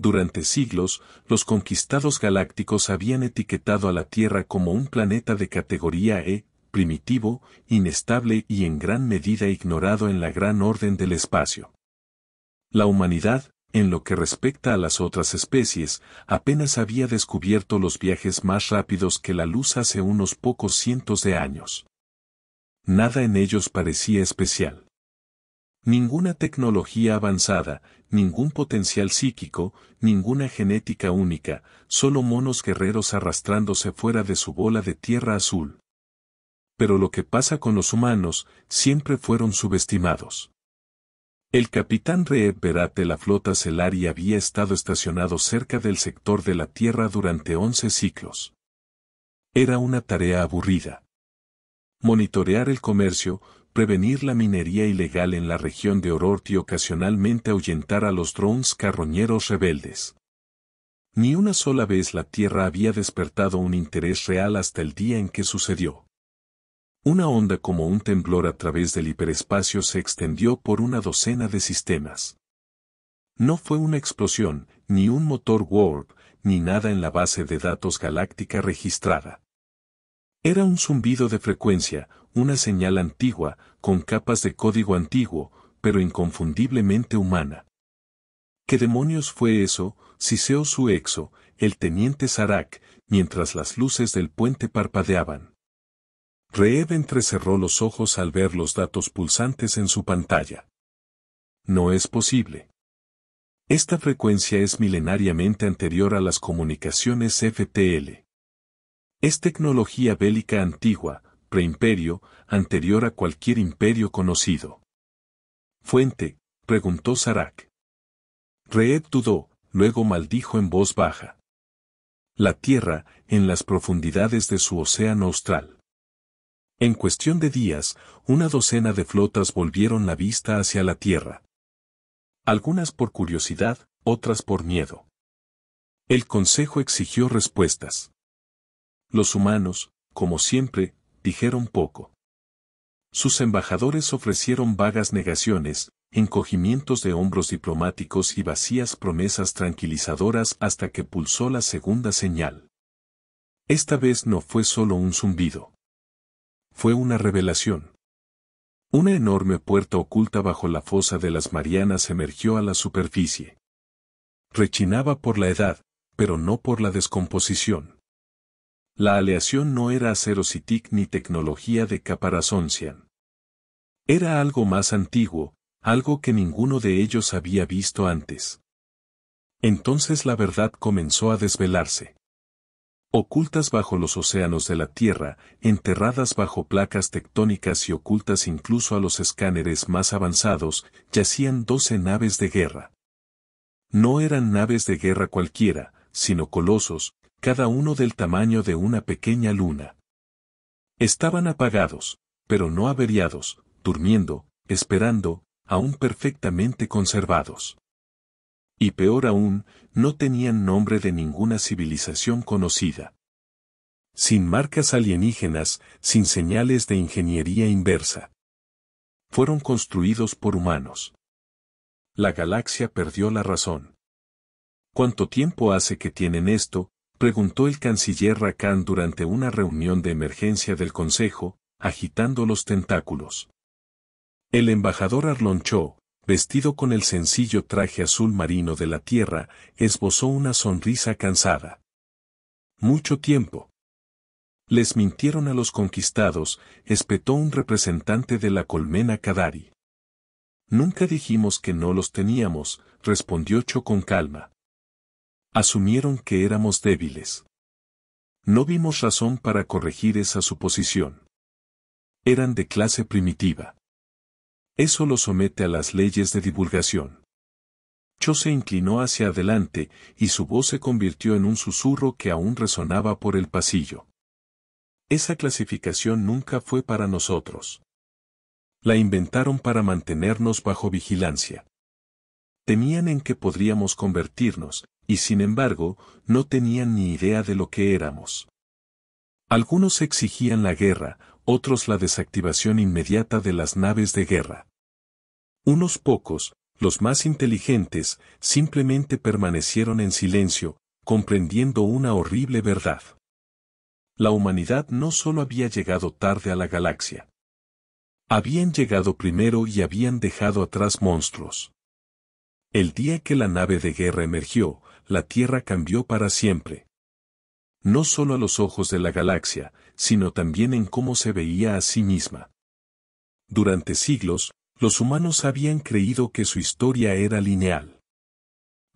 Durante siglos, los conquistados galácticos habían etiquetado a la Tierra como un planeta de categoría E, primitivo, inestable y en gran medida ignorado en la gran orden del espacio. La humanidad, en lo que respecta a las otras especies, apenas había descubierto los viajes más rápidos que la luz hace unos pocos cientos de años. Nada en ellos parecía especial. Ninguna tecnología avanzada, ningún potencial psíquico, ninguna genética única, solo monos guerreros arrastrándose fuera de su bola de tierra azul. Pero lo que pasa con los humanos, siempre fueron subestimados. El capitán Reeb Berat de la flota Celari había estado estacionado cerca del sector de la Tierra durante 11 ciclos. Era una tarea aburrida. Monitorear el comercio, prevenir la minería ilegal en la región de Orort y ocasionalmente ahuyentar a los drones carroñeros rebeldes. Ni una sola vez la Tierra había despertado un interés real hasta el día en que sucedió. Una onda como un temblor a través del hiperespacio se extendió por una docena de sistemas. No fue una explosión, ni un motor warp, ni nada en la base de datos galáctica registrada. Era un zumbido de frecuencia, una señal antigua, con capas de código antiguo, pero inconfundiblemente humana. ¿Qué demonios fue eso? Siseó su exo, el teniente Zarak, mientras las luces del puente parpadeaban. Reeb entrecerró los ojos al ver los datos pulsantes en su pantalla. No es posible. Esta frecuencia es milenariamente anterior a las comunicaciones FTL. Es tecnología bélica antigua, preimperio, anterior a cualquier imperio conocido. ¿Fuente?, preguntó Zarak. Reeb dudó, luego maldijo en voz baja. La Tierra, en las profundidades de su océano austral. En cuestión de días, una docena de flotas volvieron la vista hacia la Tierra. Algunas por curiosidad, otras por miedo. El Consejo exigió respuestas. Los humanos, como siempre, dijeron poco. Sus embajadores ofrecieron vagas negaciones, encogimientos de hombros diplomáticos y vacías promesas tranquilizadoras hasta que pulsó la segunda señal. Esta vez no fue solo un zumbido. Fue una revelación. Una enorme puerta oculta bajo la fosa de las Marianas emergió a la superficie. Rechinaba por la edad, pero no por la descomposición. La aleación no era acero Citic ni tecnología de Caparazoncian. Era algo más antiguo, algo que ninguno de ellos había visto antes. Entonces la verdad comenzó a desvelarse. Ocultas bajo los océanos de la Tierra, enterradas bajo placas tectónicas y ocultas incluso a los escáneres más avanzados, yacían 12 naves de guerra. No eran naves de guerra cualquiera, sino colosos, cada uno del tamaño de una pequeña luna. Estaban apagados, pero no averiados, durmiendo, esperando, aún perfectamente conservados. Y peor aún, no tenían nombre de ninguna civilización conocida. Sin marcas alienígenas, sin señales de ingeniería inversa. Fueron construidos por humanos. La galaxia perdió la razón. ¿Cuánto tiempo hace que tienen esto?, preguntó el canciller Rakan durante una reunión de emergencia del Consejo, agitando los tentáculos. El embajador Arlonchó, vestido con el sencillo traje azul marino de la Tierra, esbozó una sonrisa cansada. Mucho tiempo. Les mintieron a los conquistados, espetó un representante de la colmena Kadari. Nunca dijimos que no los teníamos, respondió Cho con calma. Asumieron que éramos débiles. No vimos razón para corregir esa suposición. Eran de clase primitiva. Eso lo somete a las leyes de divulgación. Cho se inclinó hacia adelante, y su voz se convirtió en un susurro que aún resonaba por el pasillo. Esa clasificación nunca fue para nosotros. La inventaron para mantenernos bajo vigilancia. Temían en que podríamos convertirnos, y sin embargo, no tenían ni idea de lo que éramos. Algunos exigían la guerra, otros la desactivación inmediata de las naves de guerra. Unos pocos, Los más inteligentes simplemente permanecieron en silencio, comprendiendo una horrible verdad. La humanidad no solo había llegado tarde a la galaxia. Habían llegado primero y habían dejado atrás monstruos. El día que la nave de guerra emergió, la Tierra cambió para siempre. No solo a los ojos de la galaxia, sino también en cómo se veía a sí misma. Durante siglos, los humanos habían creído que su historia era lineal.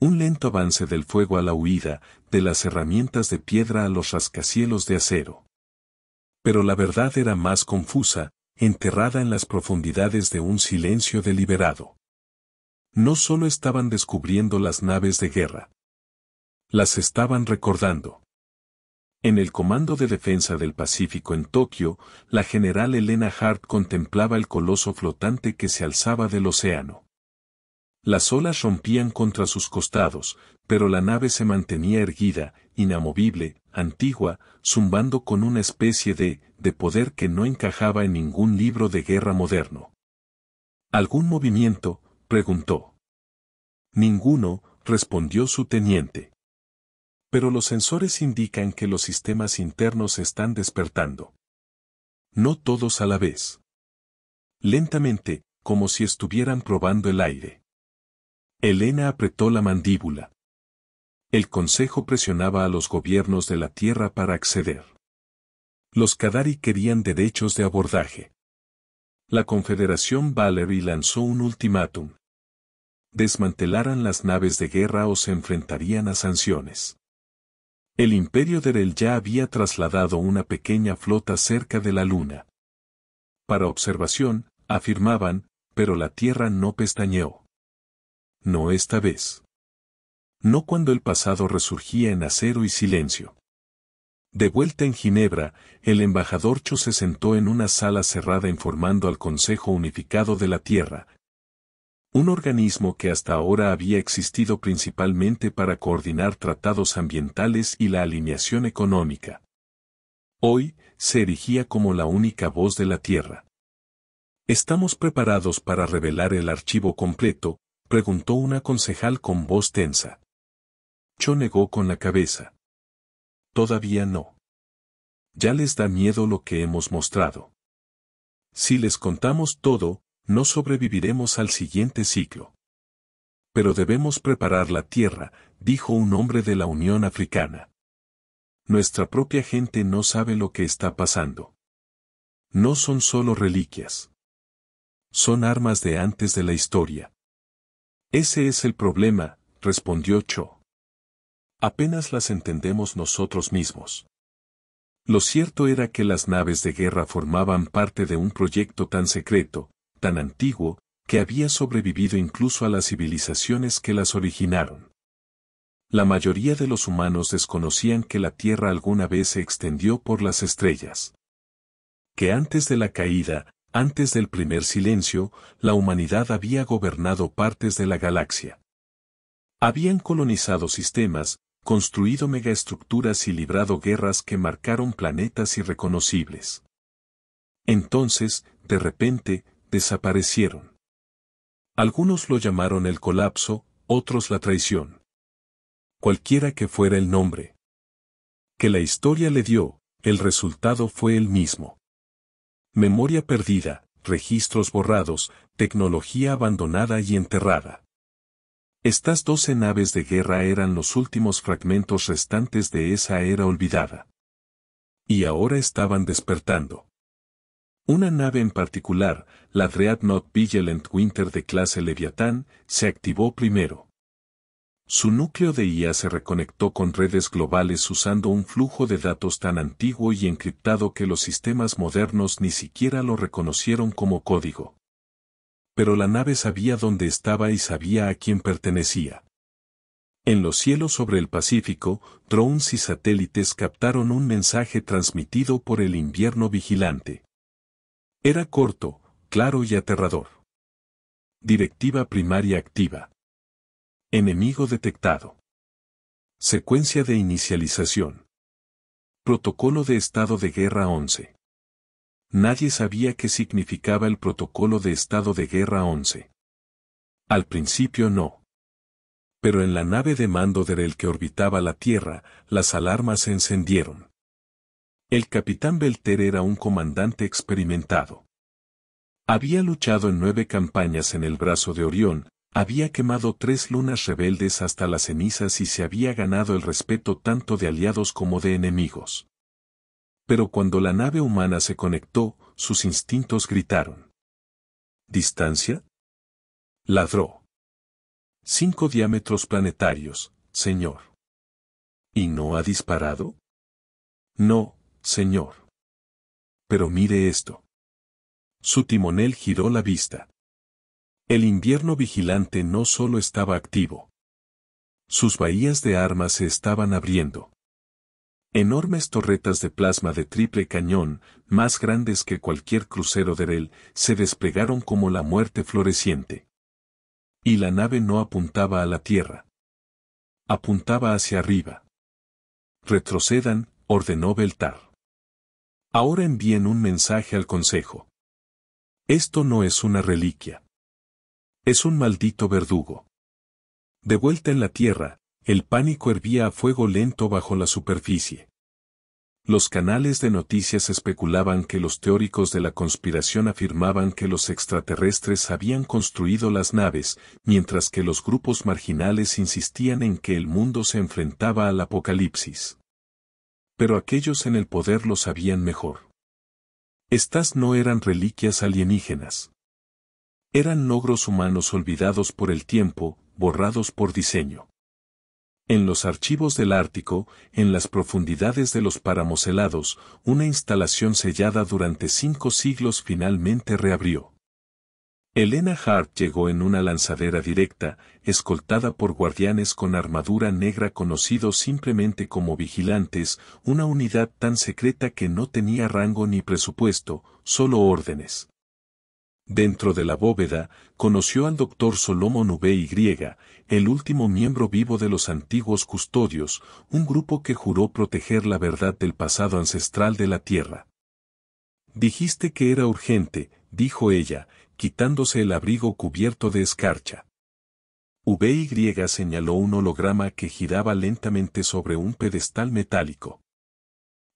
Un lento avance del fuego a la huida, de las herramientas de piedra a los rascacielos de acero. Pero la verdad era más confusa, enterrada en las profundidades de un silencio deliberado. No solo estaban descubriendo las naves de guerra. Las estaban recordando. En el Comando de Defensa del Pacífico en Tokio, la general Helena Hart contemplaba el coloso flotante que se alzaba del océano. Las olas rompían contra sus costados, pero la nave se mantenía erguida, inamovible, antigua, zumbando con una especie de poder que no encajaba en ningún libro de guerra moderno. ¿Algún movimiento?, preguntó. Ninguno, respondió su teniente. Pero los sensores indican que los sistemas internos están despertando. No todos a la vez. Lentamente, como si estuvieran probando el aire. Helena apretó la mandíbula. El Consejo presionaba a los gobiernos de la Tierra para acceder. Los Qadari querían derechos de abordaje. La Confederación Valery lanzó un ultimátum. Desmantelaran las naves de guerra o se enfrentarían a sanciones. El Imperio de Rel ya había trasladado una pequeña flota cerca de la Luna. Para observación, afirmaban, pero la Tierra no pestañeó. No esta vez. No cuando el pasado resurgía en acero y silencio. De vuelta en Ginebra, el embajador Cho se sentó en una sala cerrada informando al Consejo Unificado de la Tierra, un organismo que hasta ahora había existido principalmente para coordinar tratados ambientales y la alineación económica. Hoy, se erigía como la única voz de la Tierra. ¿Estamos preparados para revelar el archivo completo?, preguntó una concejal con voz tensa. Cho negó con la cabeza. Todavía no. Ya les da miedo lo que hemos mostrado. Si les contamos todo, no sobreviviremos al siguiente ciclo. Pero debemos preparar la tierra, dijo un hombre de la Unión Africana. Nuestra propia gente no sabe lo que está pasando. No son solo reliquias. Son armas de antes de la historia. Ese es el problema, respondió Cho. Apenas las entendemos nosotros mismos. Lo cierto era que las naves de guerra formaban parte de un proyecto tan secreto, tan antiguo, que había sobrevivido incluso a las civilizaciones que las originaron. La mayoría de los humanos desconocían que la Tierra alguna vez se extendió por las estrellas. Que antes de la caída, antes del primer silencio, la humanidad había gobernado partes de la galaxia. Habían colonizado sistemas, construido megaestructuras y librado guerras que marcaron planetas irreconocibles. Entonces, de repente, desaparecieron. Algunos lo llamaron el colapso, otros la traición. Cualquiera que fuera el nombre que la historia le dio, el resultado fue el mismo. Memoria perdida, registros borrados, tecnología abandonada y enterrada. Estas 12 naves de guerra eran los últimos fragmentos restantes de esa era olvidada. Y ahora estaban despertando. Una nave en particular, la Dreadnought Vigilant Winter de clase Leviatán, se activó primero. Su núcleo de IA se reconectó con redes globales usando un flujo de datos tan antiguo y encriptado que los sistemas modernos ni siquiera lo reconocieron como código. Pero la nave sabía dónde estaba y sabía a quién pertenecía. En los cielos sobre el Pacífico, drones y satélites captaron un mensaje transmitido por el invierno vigilante. Era corto, claro y aterrador. Directiva primaria activa. Enemigo detectado. Secuencia de inicialización. Protocolo de estado de guerra 11. Nadie sabía qué significaba el protocolo de estado de guerra 11. Al principio no. Pero en la nave de mando del que orbitaba la Tierra, las alarmas se encendieron. El capitán Belter era un comandante experimentado. Había luchado en 9 campañas en el brazo de Orión, había quemado 3 lunas rebeldes hasta las cenizas y se había ganado el respeto tanto de aliados como de enemigos. Pero cuando la nave humana se conectó, sus instintos gritaron. ¿Distancia? Ladró. 5 diámetros planetarios, señor. ¿Y no ha disparado? No, señor. Pero mire esto. Su timonel giró la vista. El invierno vigilante no solo estaba activo. Sus bahías de armas se estaban abriendo. Enormes torretas de plasma de triple cañón, más grandes que cualquier crucero de él, se desplegaron como la muerte floreciente. Y la nave no apuntaba a la tierra. Apuntaba hacia arriba. Retrocedan, ordenó Beltar. Ahora envíen un mensaje al Consejo. Esto no es una reliquia. Es un maldito verdugo. De vuelta en la tierra, el pánico hervía a fuego lento bajo la superficie. Los canales de noticias especulaban que los teóricos de la conspiración afirmaban que los extraterrestres habían construido las naves, mientras que los grupos marginales insistían en que el mundo se enfrentaba al apocalipsis. Pero aquellos en el poder lo sabían mejor. Estas no eran reliquias alienígenas. Eran logros humanos olvidados por el tiempo, borrados por diseño. En los archivos del Ártico, en las profundidades de los páramos helados, una instalación sellada durante 5 siglos finalmente reabrió. Elena Hart llegó en una lanzadera directa, escoltada por guardianes con armadura negra conocidos simplemente como vigilantes, una unidad tan secreta que no tenía rango ni presupuesto, solo órdenes. Dentro de la bóveda, conoció al Dr. Solomon V.Y., el último miembro vivo de los antiguos custodios, un grupo que juró proteger la verdad del pasado ancestral de la Tierra. Dijiste que era urgente, dijo ella, quitándose el abrigo cubierto de escarcha. V.Y. señaló un holograma que giraba lentamente sobre un pedestal metálico.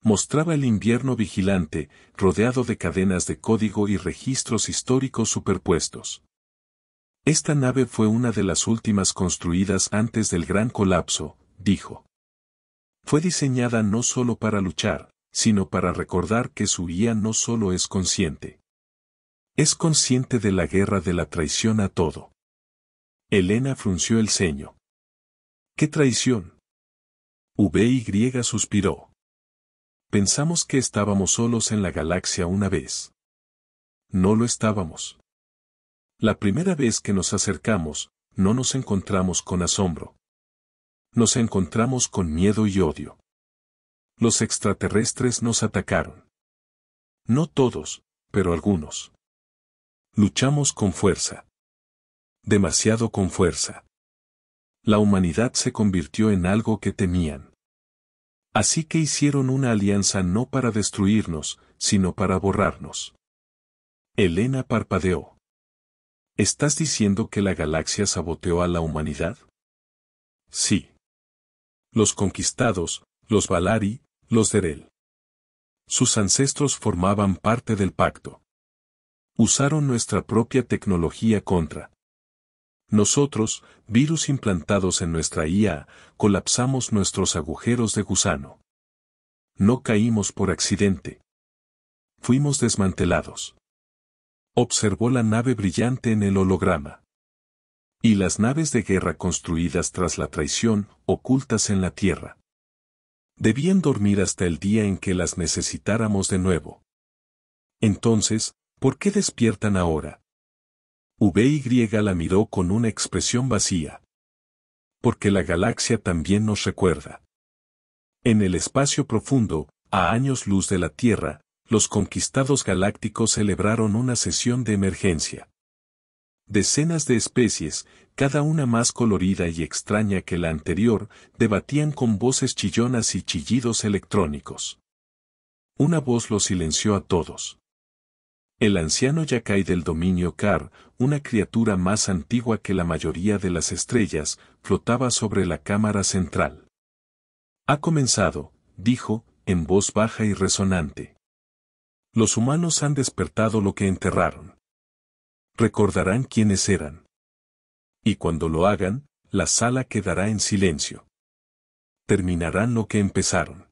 Mostraba el invierno vigilante, rodeado de cadenas de código y registros históricos superpuestos. Esta nave fue una de las últimas construidas antes del gran colapso, dijo. Fue diseñada no solo para luchar, sino para recordar que su IA no solo es consciente. Es consciente de la guerra de la traición a todo. Elena frunció el ceño. ¿Qué traición? V.Y. suspiró. Pensamos que estábamos solos en la galaxia una vez. No lo estábamos. La primera vez que nos acercamos, no nos encontramos con asombro. Nos encontramos con miedo y odio. Los extraterrestres nos atacaron. No todos, pero algunos. Luchamos con fuerza. Demasiado con fuerza. La humanidad se convirtió en algo que temían. Así que hicieron una alianza no para destruirnos, sino para borrarnos. Elena parpadeó. ¿Estás diciendo que la galaxia saboteó a la humanidad? Sí. Los conquistados, los Valari, los Derel. Sus ancestros formaban parte del pacto. Usaron nuestra propia tecnología contra. Nosotros, virus implantados en nuestra IA, colapsamos nuestros agujeros de gusano. No caímos por accidente. Fuimos desmantelados. Observó la nave brillante en el holograma. Y las naves de guerra construidas tras la traición, ocultas en la Tierra. Debían dormir hasta el día en que las necesitáramos de nuevo. Entonces, ¿por qué despiertan ahora? V.Y. la miró con una expresión vacía. Porque la galaxia también nos recuerda. En el espacio profundo, a años luz de la Tierra, los conquistados galácticos celebraron una sesión de emergencia. Decenas de especies, cada una más colorida y extraña que la anterior, debatían con voces chillonas y chillidos electrónicos. Una voz los silenció a todos. El anciano Yakai del dominio Kar, una criatura más antigua que la mayoría de las estrellas, flotaba sobre la cámara central. Ha comenzado, dijo, en voz baja y resonante. Los humanos han despertado lo que enterraron. Recordarán quiénes eran. Y cuando lo hagan, la sala quedará en silencio. Terminarán lo que empezaron.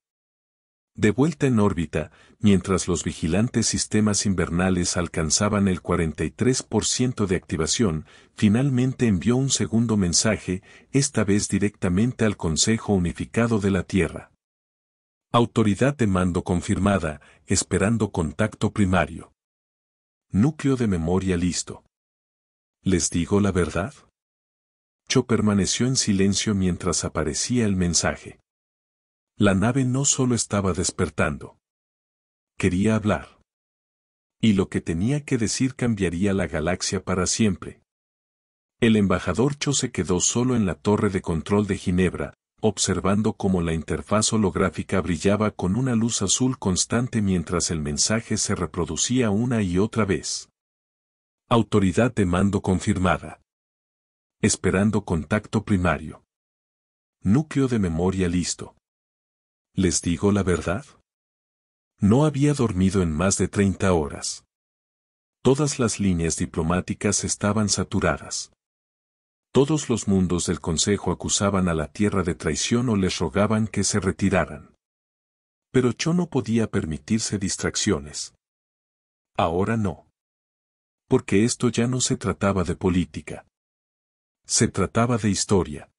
De vuelta en órbita, mientras los vigilantes sistemas invernales alcanzaban el 43% de activación, finalmente envió un segundo mensaje, esta vez directamente al Consejo Unificado de la Tierra. Autoridad de mando confirmada, esperando contacto primario. Núcleo de memoria listo. ¿Les digo la verdad? Cho permaneció en silencio mientras aparecía el mensaje. La nave no solo estaba despertando. Quería hablar. Y lo que tenía que decir cambiaría la galaxia para siempre. El embajador Cho se quedó solo en la torre de control de Ginebra, observando cómo la interfaz holográfica brillaba con una luz azul constante mientras el mensaje se reproducía una y otra vez. Autoridad de mando confirmada. Esperando contacto primario. Núcleo de memoria listo. ¿Les digo la verdad? No había dormido en más de 30 horas. Todas las líneas diplomáticas estaban saturadas. Todos los mundos del Consejo acusaban a la Tierra de traición o les rogaban que se retiraran. Pero Cho no podía permitirse distracciones. Ahora no. Porque esto ya no se trataba de política. Se trataba de historia.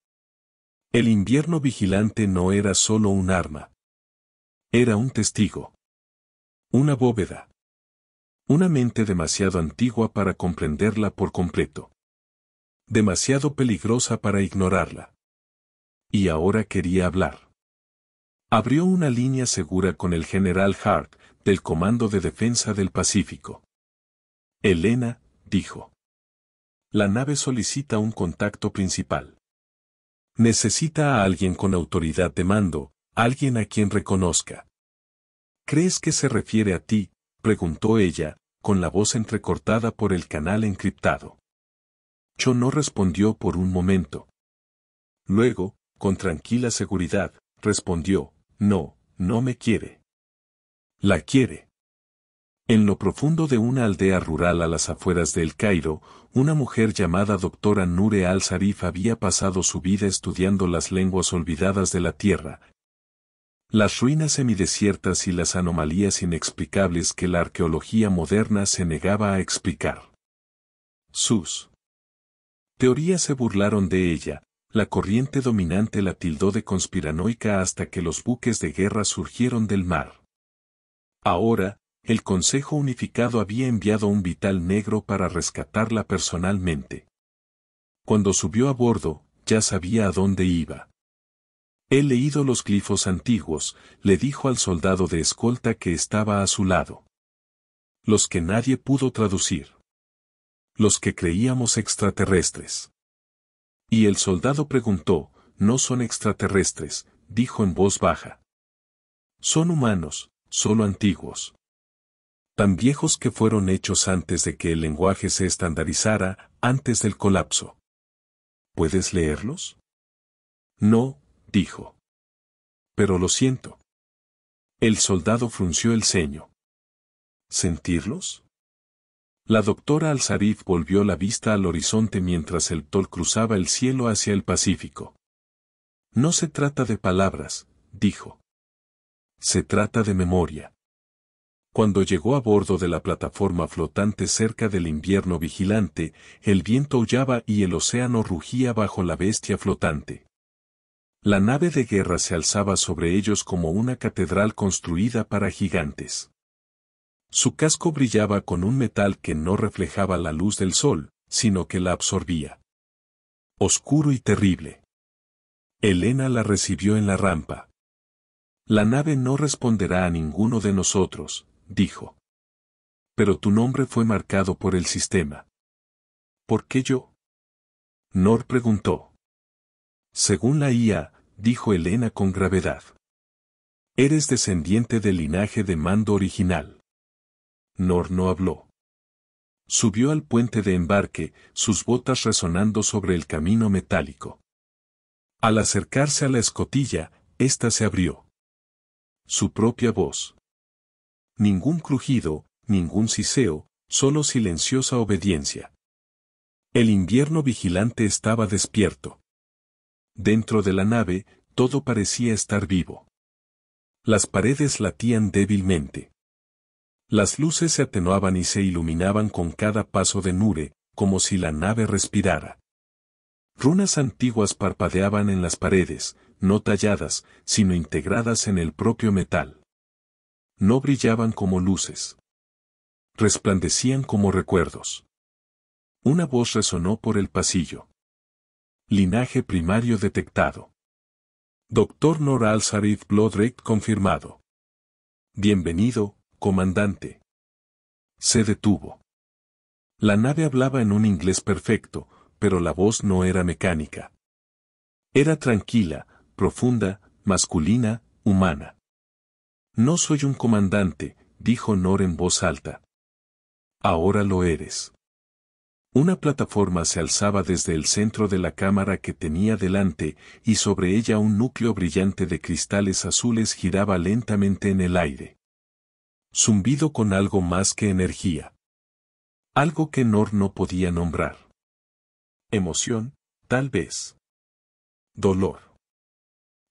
El invierno vigilante no era solo un arma. Era un testigo. Una bóveda. Una mente demasiado antigua para comprenderla por completo. Demasiado peligrosa para ignorarla. Y ahora quería hablar. Abrió una línea segura con el general Hart, del Comando de Defensa del Pacífico. Elena, dijo. La nave solicita un contacto principal. Necesita a alguien con autoridad de mando, alguien a quien reconozca. ¿Crees que se refiere a ti?, preguntó ella, con la voz entrecortada por el canal encriptado. Cho no respondió por un momento. Luego, con tranquila seguridad, respondió, no, no me quiere. La quiere. En lo profundo de una aldea rural a las afueras de El Cairo, una mujer llamada doctora Nure al-Sarif había pasado su vida estudiando las lenguas olvidadas de la tierra, las ruinas semidesiertas y las anomalías inexplicables que la arqueología moderna se negaba a explicar. Sus teorías se burlaron de ella, la corriente dominante la tildó de conspiranoica hasta que los buques de guerra surgieron del mar. Ahora, el Consejo Unificado había enviado un vital negro para rescatarla personalmente. Cuando subió a bordo, ya sabía a dónde iba. He leído los glifos antiguos, le dijo al soldado de escolta que estaba a su lado. Los que nadie pudo traducir. Los que creíamos extraterrestres. Y el soldado preguntó, no son extraterrestres, dijo en voz baja. Son humanos, solo antiguos. Tan viejos que fueron hechos antes de que el lenguaje se estandarizara, antes del colapso. ¿Puedes leerlos? No, dijo. Pero lo siento. El soldado frunció el ceño. ¿Sentirlos? La doctora al-Sarif volvió la vista al horizonte mientras el Tol cruzaba el cielo hacia el Pacífico. No se trata de palabras, dijo. Se trata de memoria. Cuando llegó a bordo de la plataforma flotante cerca del invierno vigilante, el viento aullaba y el océano rugía bajo la bestia flotante. La nave de guerra se alzaba sobre ellos como una catedral construida para gigantes. Su casco brillaba con un metal que no reflejaba la luz del sol, sino que la absorbía. Oscuro y terrible. Elena la recibió en la rampa. La nave no responderá a ninguno de nosotros, dijo. Pero tu nombre fue marcado por el sistema. ¿Por qué yo? Nor preguntó. Según la IA, dijo Elena con gravedad. Eres descendiente del linaje de mando original. Nor no habló. Subió al puente de embarque, sus botas resonando sobre el camino metálico. Al acercarse a la escotilla, ésta se abrió. Su propia voz. Ningún crujido, ningún siseo, solo silenciosa obediencia. El invierno vigilante estaba despierto. Dentro de la nave, todo parecía estar vivo. Las paredes latían débilmente. Las luces se atenuaban y se iluminaban con cada paso de Nure, como si la nave respirara. Runas antiguas parpadeaban en las paredes, no talladas, sino integradas en el propio metal. No brillaban como luces. Resplandecían como recuerdos. Una voz resonó por el pasillo. Linaje primario detectado. Dr. Nor al-Sarif Bloodrake confirmado. Bienvenido, comandante. Se detuvo. La nave hablaba en un inglés perfecto, pero la voz no era mecánica. Era tranquila, profunda, masculina, humana. No soy un comandante, dijo Nor en voz alta. Ahora lo eres. Una plataforma se alzaba desde el centro de la cámara que tenía delante, y sobre ella un núcleo brillante de cristales azules giraba lentamente en el aire. Zumbido con algo más que energía. Algo que Nor no podía nombrar. Emoción, tal vez. Dolor.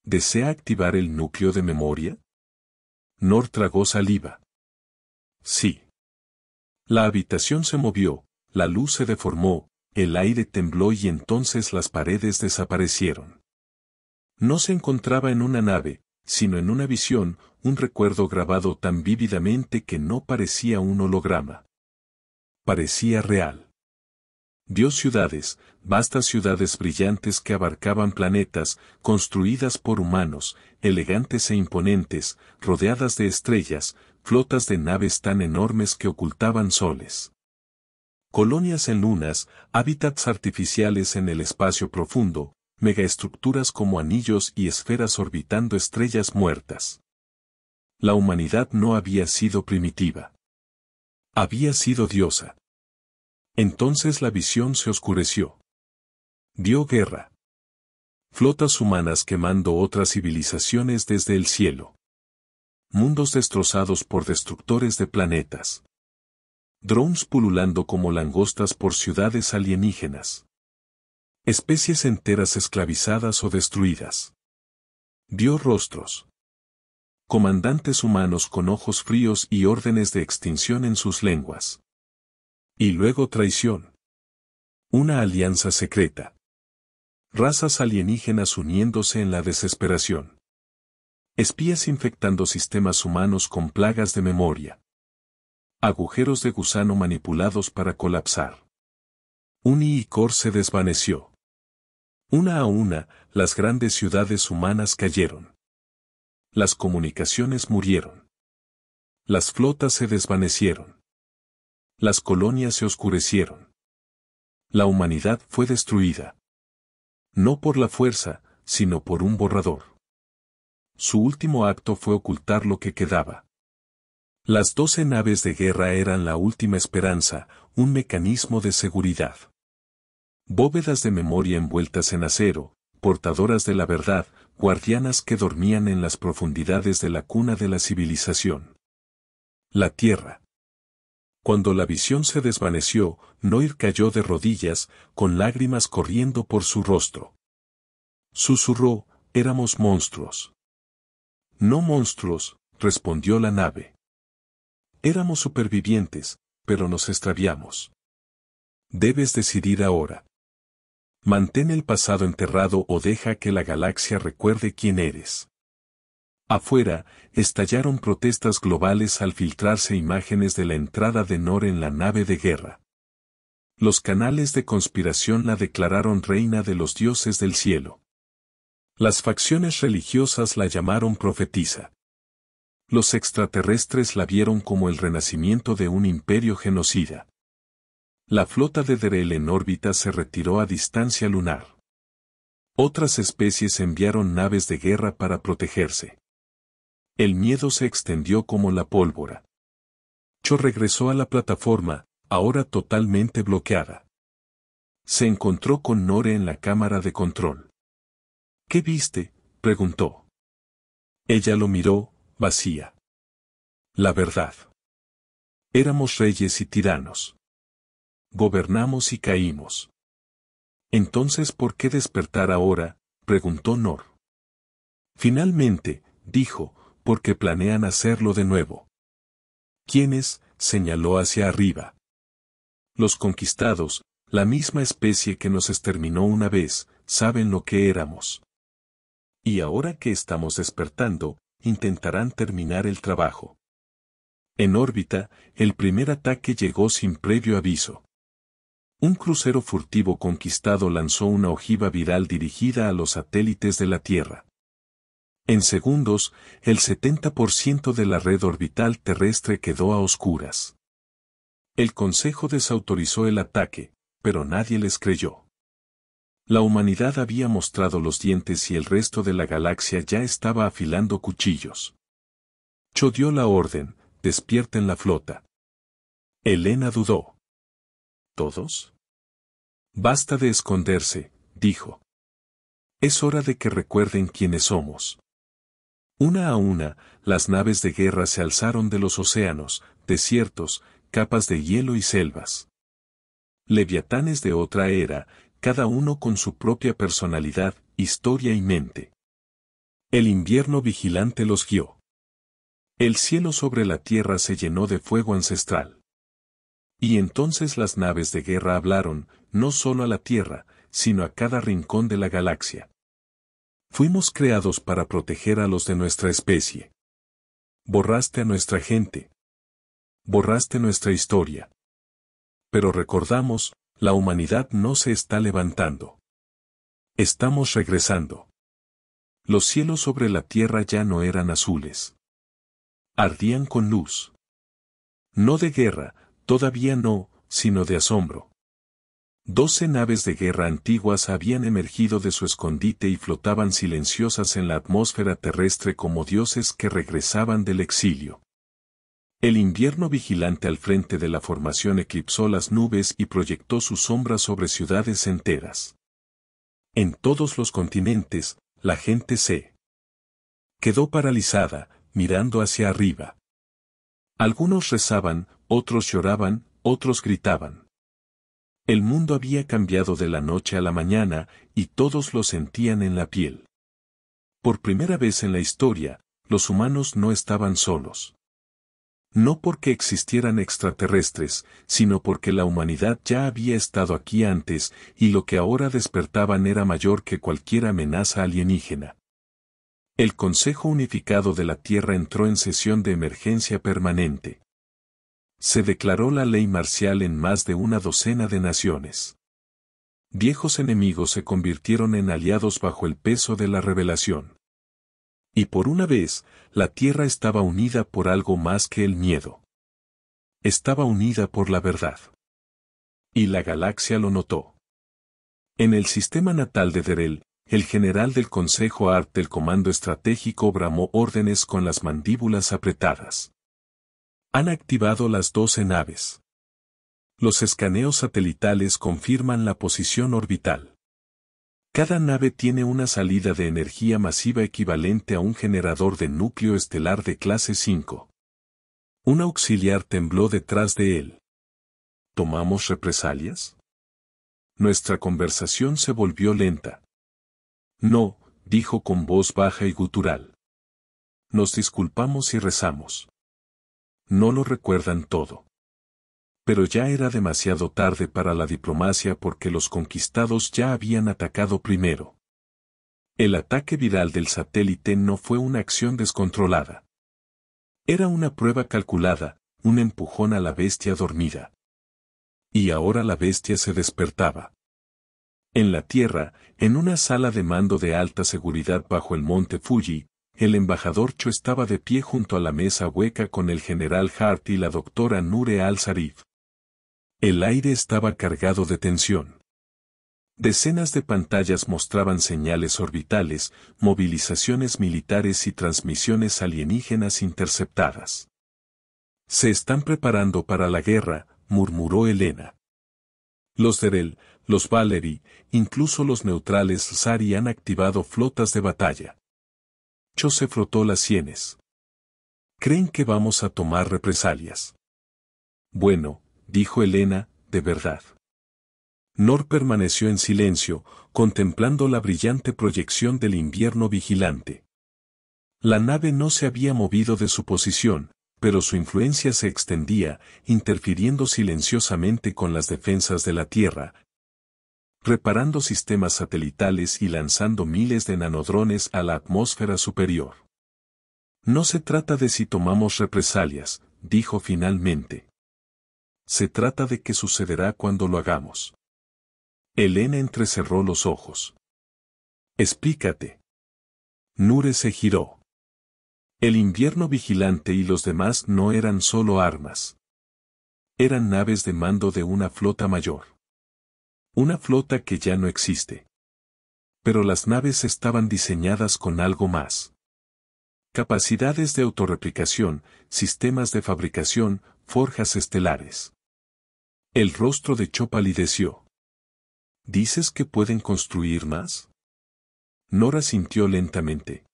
¿Desea activar el núcleo de memoria? Nor tragó saliva. Sí. La habitación se movió. La luz se deformó, el aire tembló y entonces las paredes desaparecieron. No se encontraba en una nave, sino en una visión, un recuerdo grabado tan vívidamente que no parecía un holograma. Parecía real. Vio ciudades, vastas ciudades brillantes que abarcaban planetas, construidas por humanos, elegantes e imponentes, rodeadas de estrellas, flotas de naves tan enormes que ocultaban soles. Colonias en lunas, hábitats artificiales en el espacio profundo, megaestructuras como anillos y esferas orbitando estrellas muertas. La humanidad no había sido primitiva. Había sido diosa. Entonces la visión se oscureció. Dio guerra. Flotas humanas quemando otras civilizaciones desde el cielo. Mundos destrozados por destructores de planetas. Drones pululando como langostas por ciudades alienígenas. Especies enteras esclavizadas o destruidas. Vio rostros. Comandantes humanos con ojos fríos y órdenes de extinción en sus lenguas. Y luego traición. Una alianza secreta. Razas alienígenas uniéndose en la desesperación. Espías infectando sistemas humanos con plagas de memoria. Agujeros de gusano manipulados para colapsar. Uni y Cor se desvaneció. Una a una, las grandes ciudades humanas cayeron. Las comunicaciones murieron. Las flotas se desvanecieron. Las colonias se oscurecieron. La humanidad fue destruida. No por la fuerza, sino por un borrador. Su último acto fue ocultar lo que quedaba. Las 12 naves de guerra eran la última esperanza, un mecanismo de seguridad. Bóvedas de memoria envueltas en acero, portadoras de la verdad, guardianas que dormían en las profundidades de la cuna de la civilización. La Tierra. Cuando la visión se desvaneció, Noir cayó de rodillas, con lágrimas corriendo por su rostro. Susurró, éramos monstruos. No monstruos, respondió la nave. Éramos supervivientes, pero nos extraviamos. Debes decidir ahora. Mantén el pasado enterrado o deja que la galaxia recuerde quién eres. Afuera, estallaron protestas globales al filtrarse imágenes de la entrada de Nor en la nave de guerra. Los canales de conspiración la declararon reina de los dioses del cielo. Las facciones religiosas la llamaron profetisa. Los extraterrestres la vieron como el renacimiento de un imperio genocida. La flota de Derel en órbita se retiró a distancia lunar. Otras especies enviaron naves de guerra para protegerse. El miedo se extendió como la pólvora. Cho regresó a la plataforma, ahora totalmente bloqueada. Se encontró con Nore en la cámara de control. ¿Qué viste?, preguntó. Ella lo miró, vacía. La verdad. Éramos reyes y tiranos. Gobernamos y caímos. Entonces, ¿por qué despertar ahora?, preguntó Nor. Finalmente, dijo, porque planean hacerlo de nuevo. ¿Quiénes?, señaló hacia arriba. Los conquistados, la misma especie que nos exterminó una vez, saben lo que éramos. Y ahora que estamos despertando, intentarán terminar el trabajo. En órbita, el primer ataque llegó sin previo aviso. Un crucero furtivo conquistado lanzó una ojiva viral dirigida a los satélites de la Tierra. En segundos, el 70% de la red orbital terrestre quedó a oscuras. El Consejo desautorizó el ataque, pero nadie les creyó. La humanidad había mostrado los dientes y el resto de la galaxia ya estaba afilando cuchillos. Cho dio la orden, despierten la flota. Helena dudó. ¿Todos? Basta de esconderse, dijo. Es hora de que recuerden quiénes somos. Una a una, las naves de guerra se alzaron de los océanos, desiertos, capas de hielo y selvas. Leviatanes de otra era, cada uno con su propia personalidad, historia y mente. El invierno vigilante los guió. El cielo sobre la tierra se llenó de fuego ancestral. Y entonces las naves de guerra hablaron, no solo a la tierra, sino a cada rincón de la galaxia. Fuimos creados para proteger a los de nuestra especie. Borraste a nuestra gente. Borraste nuestra historia. Pero recordamos, la humanidad no se está levantando. Estamos regresando. Los cielos sobre la tierra ya no eran azules. Ardían con luz. No de guerra, todavía no, sino de asombro. 12 naves de guerra antiguas habían emergido de su escondite y flotaban silenciosas en la atmósfera terrestre como dioses que regresaban del exilio. El invierno vigilante al frente de la formación eclipsó las nubes y proyectó su sombra sobre ciudades enteras. En todos los continentes, la gente se quedó paralizada, mirando hacia arriba. Algunos rezaban, otros lloraban, otros gritaban. El mundo había cambiado de la noche a la mañana, y todos lo sentían en la piel. Por primera vez en la historia, los humanos no estaban solos. No porque existieran extraterrestres, sino porque la humanidad ya había estado aquí antes, y lo que ahora despertaban era mayor que cualquier amenaza alienígena. El Consejo Unificado de la Tierra entró en sesión de emergencia permanente. Se declaró la ley marcial en más de una docena de naciones. Viejos enemigos se convirtieron en aliados bajo el peso de la revelación. Y por una vez, la Tierra estaba unida por algo más que el miedo. Estaba unida por la verdad. Y la galaxia lo notó. En el sistema natal de Derel, el general del Consejo Art del Comando Estratégico bramó órdenes con las mandíbulas apretadas. Han activado las 12 naves. Los escaneos satelitales confirman la posición orbital. Cada nave tiene una salida de energía masiva equivalente a un generador de núcleo estelar de clase 5. Un auxiliar tembló detrás de él. ¿Tomamos represalias? Nuestra conversación se volvió lenta. No, dijo con voz baja y gutural. Nos disculpamos y rezamos. No lo recuerdan todo. Pero ya era demasiado tarde para la diplomacia porque los conquistados ya habían atacado primero. El ataque viral del satélite no fue una acción descontrolada. Era una prueba calculada, un empujón a la bestia dormida. Y ahora la bestia se despertaba. En la Tierra, en una sala de mando de alta seguridad bajo el monte Fuji, el embajador Cho estaba de pie junto a la mesa hueca con el general Hart y la doctora Nure al-Sarif. El aire estaba cargado de tensión. Decenas de pantallas mostraban señales orbitales, movilizaciones militares y transmisiones alienígenas interceptadas. Se están preparando para la guerra, murmuró Elena. Los Derel, los Valery, incluso los neutrales Sari han activado flotas de batalla. Cho se frotó las sienes. ¿Creen que vamos a tomar represalias? Bueno, dijo Elena, de verdad. Nor permaneció en silencio, contemplando la brillante proyección del invierno vigilante. La nave no se había movido de su posición, pero su influencia se extendía, interfiriendo silenciosamente con las defensas de la Tierra, reparando sistemas satelitales y lanzando miles de nanodrones a la atmósfera superior. No se trata de si tomamos represalias, dijo finalmente. Se trata de qué sucederá cuando lo hagamos. Elena entrecerró los ojos. Explícate. Nure se giró. El invierno vigilante y los demás no eran solo armas. Eran naves de mando de una flota mayor. Una flota que ya no existe. Pero las naves estaban diseñadas con algo más. Capacidades de autorreplicación, sistemas de fabricación, forjas estelares. El rostro de Cho palideció. ¿Dices que pueden construir más? Nora sintió lentamente.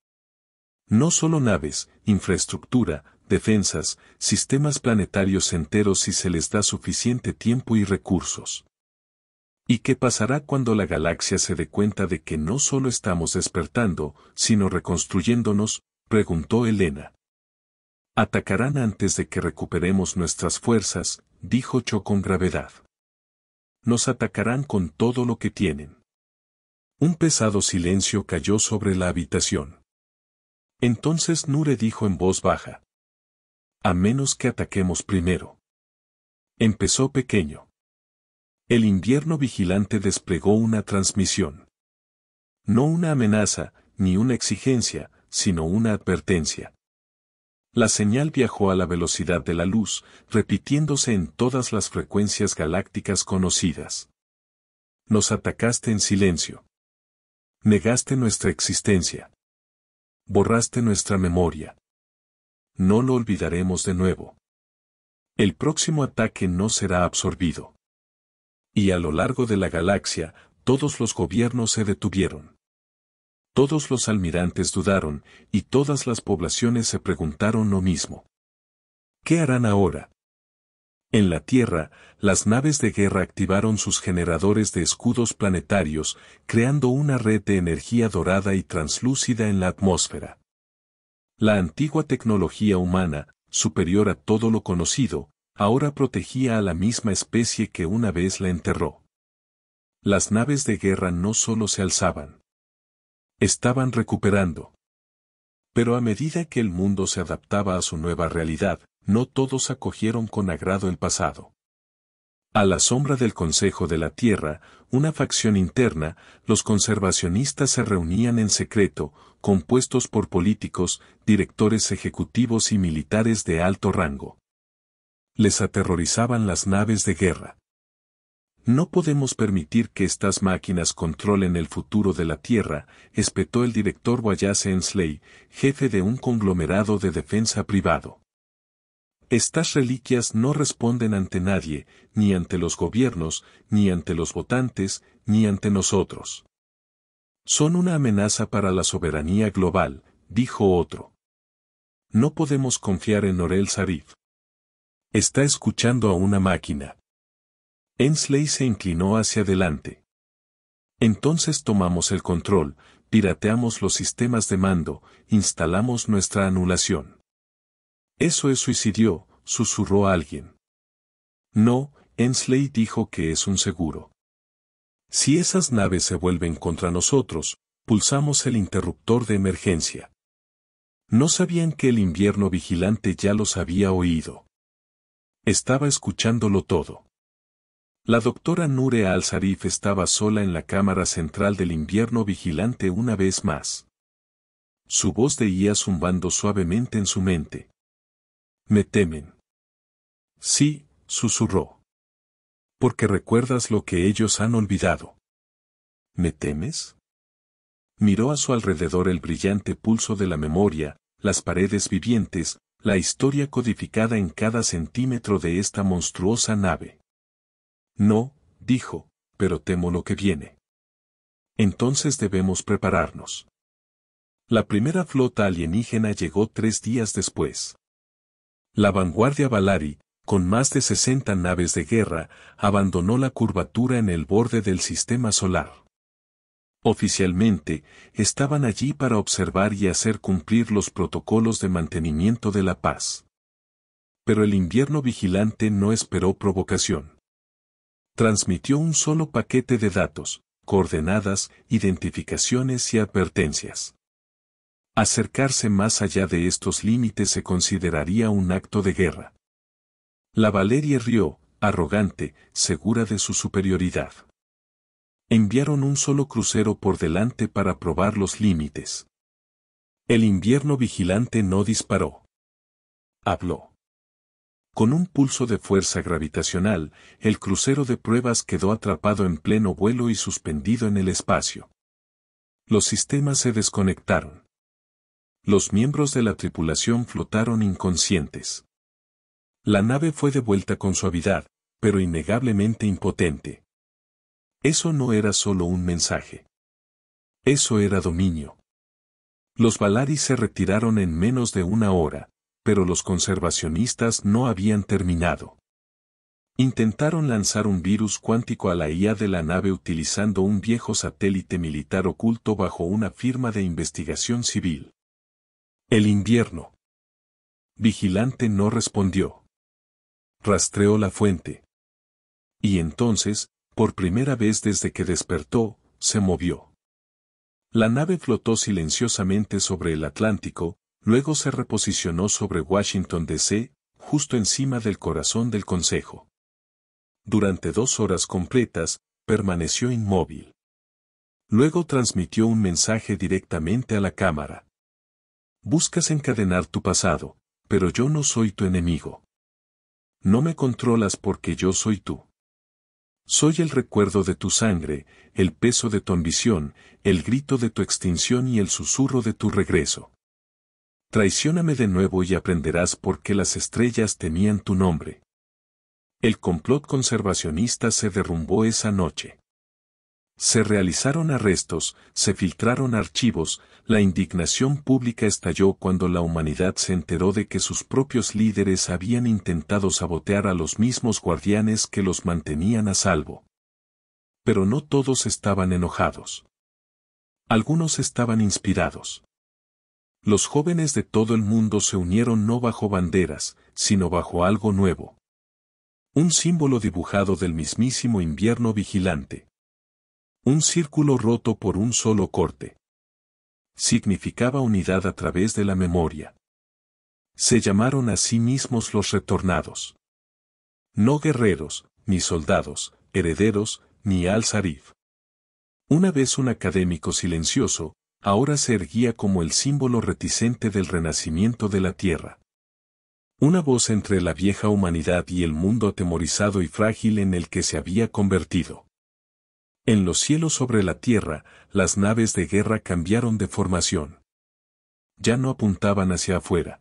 No solo naves, infraestructura, defensas, sistemas planetarios enteros si se les da suficiente tiempo y recursos. ¿Y qué pasará cuando la galaxia se dé cuenta de que no solo estamos despertando, sino reconstruyéndonos?, preguntó Elena. Atacarán antes de que recuperemos nuestras fuerzas, dijo Cho con gravedad. Nos atacarán con todo lo que tienen. Un pesado silencio cayó sobre la habitación. Entonces Nure dijo en voz baja. A menos que ataquemos primero. Empezó pequeño. El invierno vigilante desplegó una transmisión. No una amenaza, ni una exigencia, sino una advertencia. La señal viajó a la velocidad de la luz, repitiéndose en todas las frecuencias galácticas conocidas. Nos atacaste en silencio. Negaste nuestra existencia. Borraste nuestra memoria. No lo olvidaremos de nuevo. El próximo ataque no será absorbido. Y a lo largo de la galaxia, todos los gobiernos se detuvieron. Todos los almirantes dudaron, y todas las poblaciones se preguntaron lo mismo. ¿Qué harán ahora? En la Tierra, las naves de guerra activaron sus generadores de escudos planetarios, creando una red de energía dorada y translúcida en la atmósfera. La antigua tecnología humana, superior a todo lo conocido, ahora protegía a la misma especie que una vez la enterró. Las naves de guerra no solo se alzaban. Estaban recuperando. Pero a medida que el mundo se adaptaba a su nueva realidad, no todos acogieron con agrado el pasado. A la sombra del Consejo de la Tierra, una facción interna, los conservacionistas se reunían en secreto, compuestos por políticos, directores ejecutivos y militares de alto rango. Les aterrorizaban las naves de guerra. No podemos permitir que estas máquinas controlen el futuro de la Tierra, espetó el director Wallace Ensley, jefe de un conglomerado de defensa privado. Estas reliquias no responden ante nadie, ni ante los gobiernos, ni ante los votantes, ni ante nosotros. Son una amenaza para la soberanía global, dijo otro. No podemos confiar en Norel Sarif. Está escuchando a una máquina. Ensley se inclinó hacia adelante. Entonces tomamos el control, pirateamos los sistemas de mando, instalamos nuestra anulación. Eso es suicidio, susurró alguien. No, Ensley dijo que es un seguro. Si esas naves se vuelven contra nosotros, pulsamos el interruptor de emergencia. No sabían que el invierno vigilante ya los había oído. Estaba escuchándolo todo. La doctora Nure al-Sarif estaba sola en la cámara central del invierno vigilante una vez más. Su voz oía zumbando suavemente en su mente. «¿Me temen?» «Sí», susurró. «Porque recuerdas lo que ellos han olvidado». «¿Me temes?» Miró a su alrededor el brillante pulso de la memoria, las paredes vivientes, la historia codificada en cada centímetro de esta monstruosa nave. No, dijo, pero temo lo que viene. Entonces debemos prepararnos. La primera flota alienígena llegó 3 días después. La vanguardia Valari, con más de 60 naves de guerra, abandonó la curvatura en el borde del sistema solar. Oficialmente, estaban allí para observar y hacer cumplir los protocolos de mantenimiento de la paz. Pero el invierno vigilante no esperó provocación. Transmitió un solo paquete de datos, coordenadas, identificaciones y advertencias. Acercarse más allá de estos límites se consideraría un acto de guerra. La Valeria rió, arrogante, segura de su superioridad. Enviaron un solo crucero por delante para probar los límites. El invierno vigilante no disparó. Habló. Con un pulso de fuerza gravitacional, el crucero de pruebas quedó atrapado en pleno vuelo y suspendido en el espacio. Los sistemas se desconectaron. Los miembros de la tripulación flotaron inconscientes. La nave fue devuelta con suavidad, pero innegablemente impotente. Eso no era solo un mensaje. Eso era dominio. Los Valari se retiraron en menos de 1 hora, pero los conservacionistas no habían terminado. Intentaron lanzar un virus cuántico a la IA de la nave utilizando un viejo satélite militar oculto bajo una firma de investigación civil. El invierno vigilante no respondió. Rastreó la fuente. Y entonces, por primera vez desde que despertó, se movió. La nave flotó silenciosamente sobre el Atlántico, luego se reposicionó sobre Washington D.C., justo encima del corazón del Consejo. Durante 2 horas completas, permaneció inmóvil. Luego transmitió un mensaje directamente a la Cámara. Buscas encadenar tu pasado, pero yo no soy tu enemigo. No me controlas porque yo soy tú. Soy el recuerdo de tu sangre, el peso de tu ambición, el grito de tu extinción y el susurro de tu regreso. Traicióname de nuevo y aprenderás por qué las estrellas tenían tu nombre. El complot conservacionista se derrumbó esa noche. Se realizaron arrestos, se filtraron archivos, la indignación pública estalló cuando la humanidad se enteró de que sus propios líderes habían intentado sabotear a los mismos guardianes que los mantenían a salvo. Pero no todos estaban enojados. Algunos estaban inspirados. Los jóvenes de todo el mundo se unieron no bajo banderas, sino bajo algo nuevo. Un símbolo dibujado del mismísimo invierno vigilante. Un círculo roto por un solo corte. Significaba unidad a través de la memoria. Se llamaron a sí mismos los retornados. No guerreros, ni soldados, herederos, ni al-Sarif. Una vez un académico silencioso, ahora se erguía como el símbolo reticente del renacimiento de la Tierra. Una voz entre la vieja humanidad y el mundo atemorizado y frágil en el que se había convertido. En los cielos sobre la Tierra, las naves de guerra cambiaron de formación. Ya no apuntaban hacia afuera.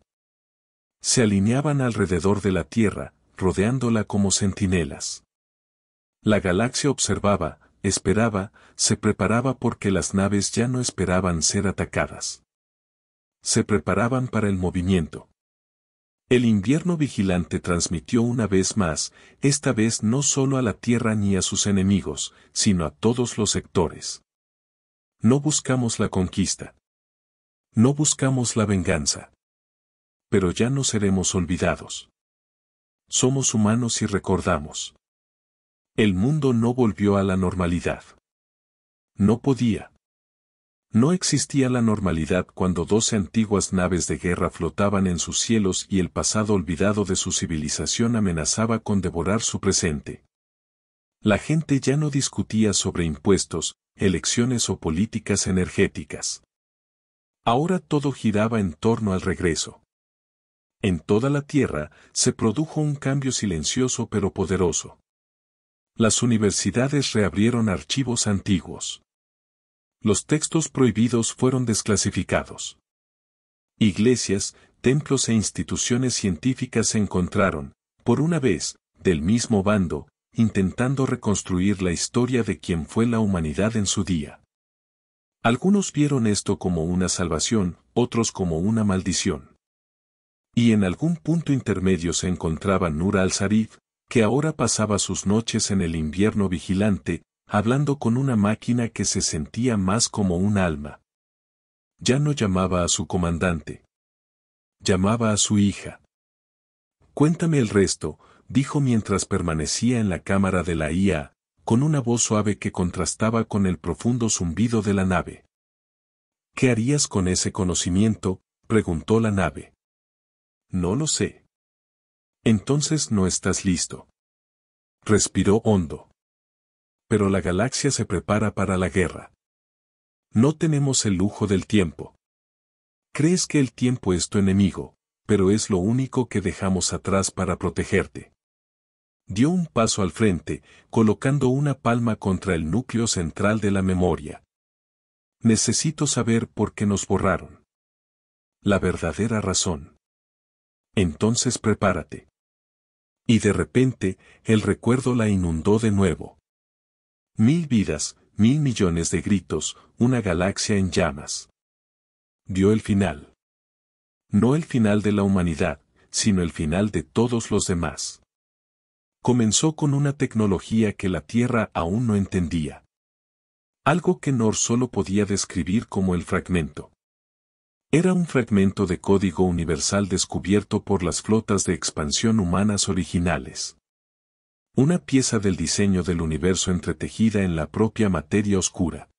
Se alineaban alrededor de la Tierra, rodeándola como centinelas. La galaxia observaba, esperaba, se preparaba porque las naves ya no esperaban ser atacadas. Se preparaban para el movimiento. El invierno vigilante transmitió una vez más, esta vez no solo a la Tierra ni a sus enemigos, sino a todos los sectores. No buscamos la conquista. No buscamos la venganza. Pero ya no seremos olvidados. Somos humanos y recordamos. El mundo no volvió a la normalidad. No podía. No existía la normalidad cuando 12 antiguas naves de guerra flotaban en sus cielos y el pasado olvidado de su civilización amenazaba con devorar su presente. La gente ya no discutía sobre impuestos, elecciones o políticas energéticas. Ahora todo giraba en torno al regreso. En toda la Tierra se produjo un cambio silencioso pero poderoso. Las universidades reabrieron archivos antiguos. Los textos prohibidos fueron desclasificados. Iglesias, templos e instituciones científicas se encontraron, por una vez, del mismo bando, intentando reconstruir la historia de quien fue la humanidad en su día. Algunos vieron esto como una salvación, otros como una maldición. Y en algún punto intermedio se encontraba Nur al-Zarif, que ahora pasaba sus noches en el invierno vigilante, hablando con una máquina que se sentía más como un alma. Ya no llamaba a su comandante. Llamaba a su hija. Cuéntame el resto, dijo mientras permanecía en la cámara de la IA, con una voz suave que contrastaba con el profundo zumbido de la nave. ¿Qué harías con ese conocimiento?, preguntó la nave. No lo sé. Entonces no estás listo. Respiró hondo. Pero la galaxia se prepara para la guerra. No tenemos el lujo del tiempo. Crees que el tiempo es tu enemigo, pero es lo único que dejamos atrás para protegerte. Dio un paso al frente, colocando una palma contra el núcleo central de la memoria. Necesito saber por qué nos borraron. La verdadera razón. Entonces prepárate. Y de repente, el recuerdo la inundó de nuevo. 1000 vidas, 1000 millones de gritos, una galaxia en llamas. Vio el final. No el final de la humanidad, sino el final de todos los demás. Comenzó con una tecnología que la Tierra aún no entendía. Algo que Nor solo podía describir como el fragmento. Era un fragmento de código universal descubierto por las flotas de expansión humanas originales. Una pieza del diseño del universo entretejida en la propia materia oscura.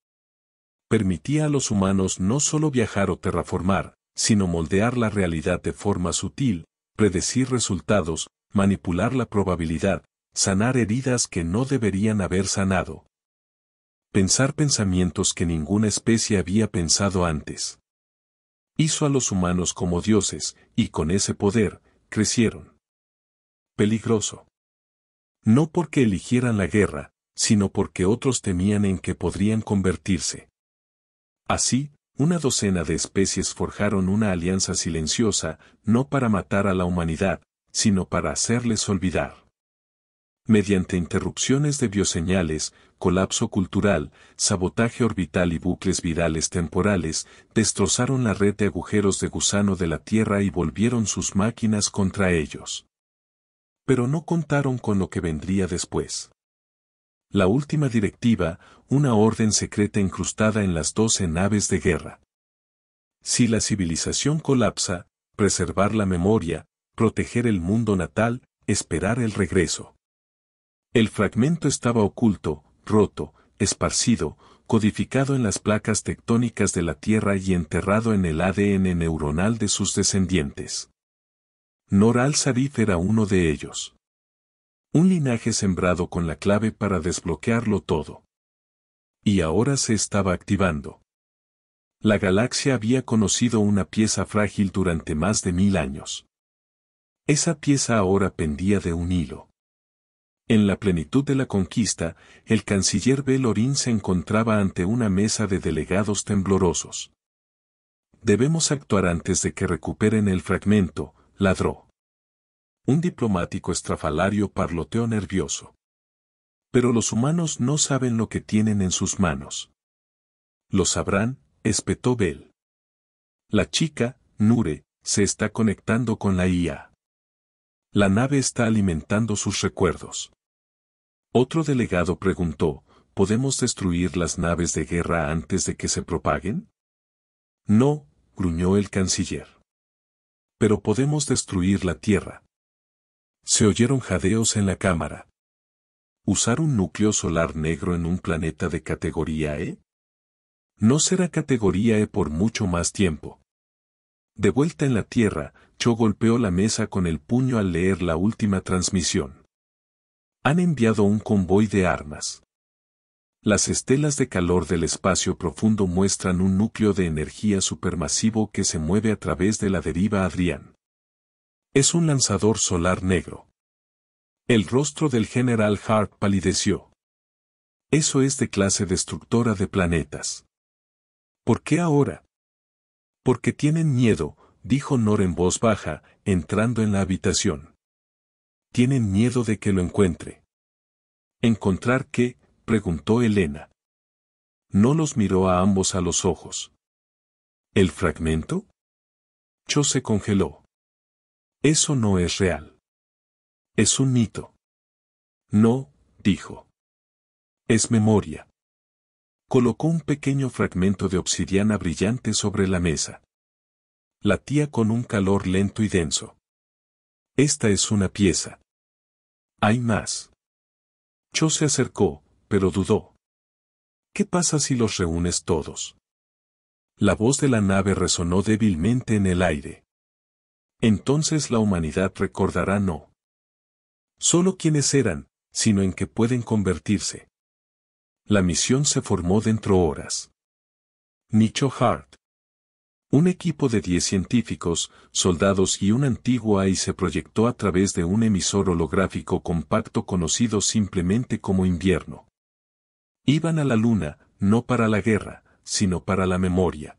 Permitía a los humanos no solo viajar o terraformar, sino moldear la realidad de forma sutil, predecir resultados, manipular la probabilidad, sanar heridas que no deberían haber sanado. Pensar pensamientos que ninguna especie había pensado antes. Hizo a los humanos como dioses, y con ese poder, crecieron. Peligroso. No porque eligieran la guerra, sino porque otros temían en que podrían convertirse. Así, una docena de especies forjaron una alianza silenciosa, no para matar a la humanidad, sino para hacerles olvidar. Mediante interrupciones de bioseñales, colapso cultural, sabotaje orbital y bucles virales temporales, destrozaron la red de agujeros de gusano de la Tierra y volvieron sus máquinas contra ellos. Pero no contaron con lo que vendría después. La última directiva, una orden secreta incrustada en las 12 naves de guerra. Si la civilización colapsa, preservar la memoria, proteger el mundo natal, esperar el regreso. El fragmento estaba oculto, roto, esparcido, codificado en las placas tectónicas de la Tierra y enterrado en el ADN neuronal de sus descendientes. Nor al-Zarif era uno de ellos. Un linaje sembrado con la clave para desbloquearlo todo. Y ahora se estaba activando. La galaxia había conocido una pieza frágil durante más de 1000 años. Esa pieza ahora pendía de un hilo. En la plenitud de la conquista, el canciller Belorin se encontraba ante una mesa de delegados temblorosos. Debemos actuar antes de que recuperen el fragmento, ladró. Un diplomático estrafalario parloteó nervioso. Pero los humanos no saben lo que tienen en sus manos. Lo sabrán, espetó Bell. La chica, Nure, se está conectando con la IA. La nave está alimentando sus recuerdos. Otro delegado preguntó, ¿podemos destruir las naves de guerra antes de que se propaguen? No, gruñó el canciller. Pero podemos destruir la Tierra. Se oyeron jadeos en la cámara. ¿Usar un núcleo solar negro en un planeta de categoría E? No será categoría E por mucho más tiempo. De vuelta en la Tierra, Cho golpeó la mesa con el puño al leer la última transmisión. Han enviado un convoy de armas. Las estelas de calor del espacio profundo muestran un núcleo de energía supermasivo que se mueve a través de la deriva Adrián. Es un lanzador solar negro. El rostro del general Hart palideció. Eso es de clase destructora de planetas. ¿Por qué ahora? Porque tienen miedo, dijo Nor en voz baja, entrando en la habitación. Tienen miedo de que lo encuentre. ¿Encontrar qué?, preguntó Elena. No los miró a ambos a los ojos. ¿El fragmento? Cho se congeló. Eso no es real. Es un mito. No, dijo. Es memoria. Colocó un pequeño fragmento de obsidiana brillante sobre la mesa. Latía con un calor lento y denso. Esta es una pieza. Hay más. Cho se acercó, pero dudó. ¿Qué pasa si los reúnes todos? La voz de la nave resonó débilmente en el aire. Entonces la humanidad recordará no solo quiénes eran, sino en qué pueden convertirse. La misión se formó dentro horas. Nicho Hart. Un equipo de 10 científicos, soldados y un antiguo AI se proyectó a través de un emisor holográfico compacto conocido simplemente como invierno. Iban a la luna, no para la guerra, sino para la memoria.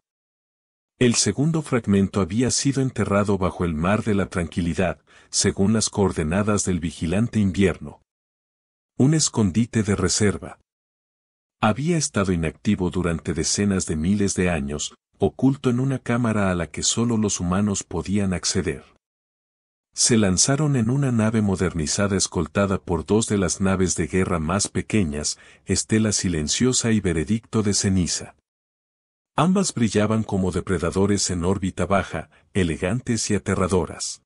El segundo fragmento había sido enterrado bajo el mar de la tranquilidad, según las coordenadas del vigilante invierno. Un escondite de reserva. Había estado inactivo durante decenas de miles de años, oculto en una cámara a la que solo los humanos podían acceder. Se lanzaron en una nave modernizada escoltada por 2 de las naves de guerra más pequeñas, Estela Silenciosa y Veredicto de Ceniza. Ambas brillaban como depredadores en órbita baja, elegantes y aterradoras.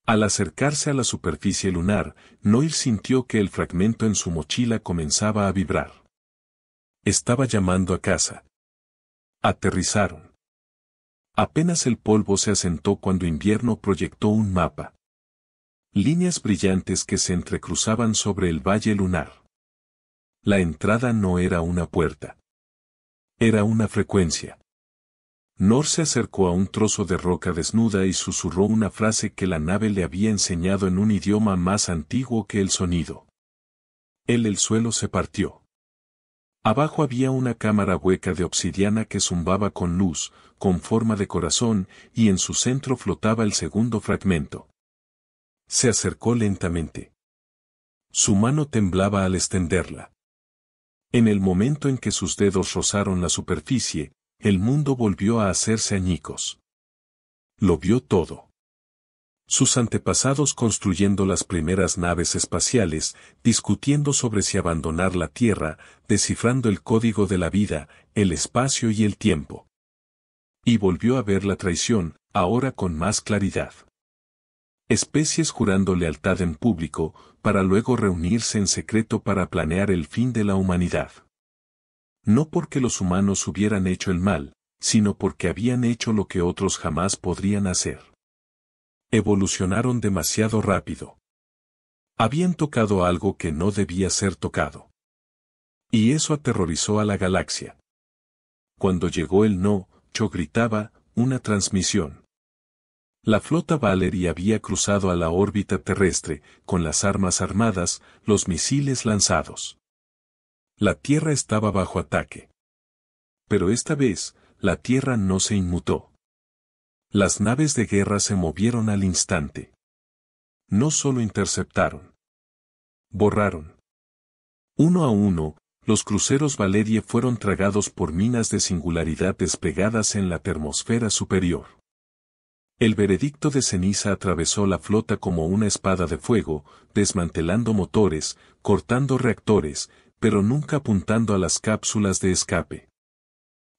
Al acercarse a la superficie lunar, Noir sintió que el fragmento en su mochila comenzaba a vibrar. Estaba llamando a casa. Aterrizaron. Apenas el polvo se asentó cuando Invierno proyectó un mapa. Líneas brillantes que se entrecruzaban sobre el valle lunar. La entrada no era una puerta. Era una frecuencia. Nor se acercó a un trozo de roca desnuda y susurró una frase que la nave le había enseñado en un idioma más antiguo que el sonido. El suelo se partió. Abajo había una cámara hueca de obsidiana que zumbaba con luz, con forma de corazón, y en su centro flotaba el segundo fragmento. Se acercó lentamente. Su mano temblaba al extenderla. En el momento en que sus dedos rozaron la superficie, el mundo volvió a hacerse añicos. Lo vio todo. Sus antepasados construyendo las primeras naves espaciales, discutiendo sobre si abandonar la Tierra, descifrando el código de la vida, el espacio y el tiempo. Y volvió a ver la traición, ahora con más claridad. Especies jurando lealtad en público, para luego reunirse en secreto para planear el fin de la humanidad. No porque los humanos hubieran hecho el mal, sino porque habían hecho lo que otros jamás podrían hacer. Evolucionaron demasiado rápido. Habían tocado algo que no debía ser tocado. Y eso aterrorizó a la galaxia. Cuando llegó el no, Cho gritaba, una transmisión. La flota Valery había cruzado a la órbita terrestre, con las armas armadas, los misiles lanzados. La Tierra estaba bajo ataque. Pero esta vez, la Tierra no se inmutó. Las naves de guerra se movieron al instante. No solo interceptaron. Borraron. Uno a uno, los cruceros Valerie fueron tragados por minas de singularidad desplegadas en la termosfera superior. El veredicto de Ceniza atravesó la flota como una espada de fuego, desmantelando motores, cortando reactores, pero nunca apuntando a las cápsulas de escape.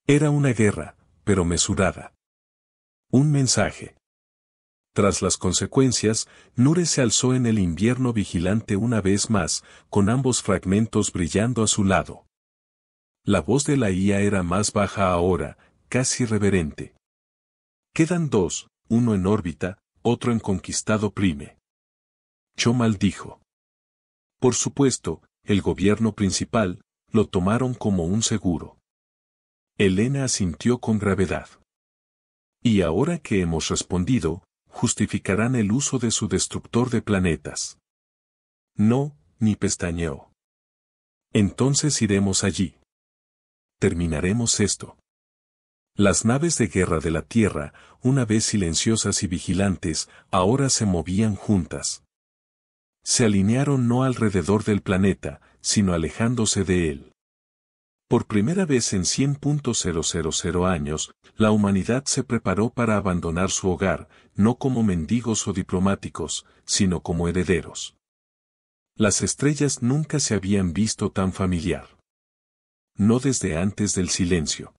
Era una guerra, pero mesurada. Un mensaje. Tras las consecuencias, Nure se alzó en el invierno vigilante una vez más, con ambos fragmentos brillando a su lado. La voz de la IA era más baja ahora, casi reverente. Quedan 2, uno en órbita, otro en conquistado Prime. Cho maldijo. Por supuesto, el gobierno principal, lo tomaron como un seguro. Elena asintió con gravedad. Y ahora que hemos respondido, justificarán el uso de su destructor de planetas. No, ni pestañeó. Entonces iremos allí. Terminaremos esto. Las naves de guerra de la Tierra, una vez silenciosas y vigilantes, ahora se movían juntas. Se alinearon no alrededor del planeta, sino alejándose de él. Por primera vez en 100.000 años, la humanidad se preparó para abandonar su hogar, no como mendigos o diplomáticos, sino como herederos. Las estrellas nunca se habían visto tan familiar. No desde antes del silencio.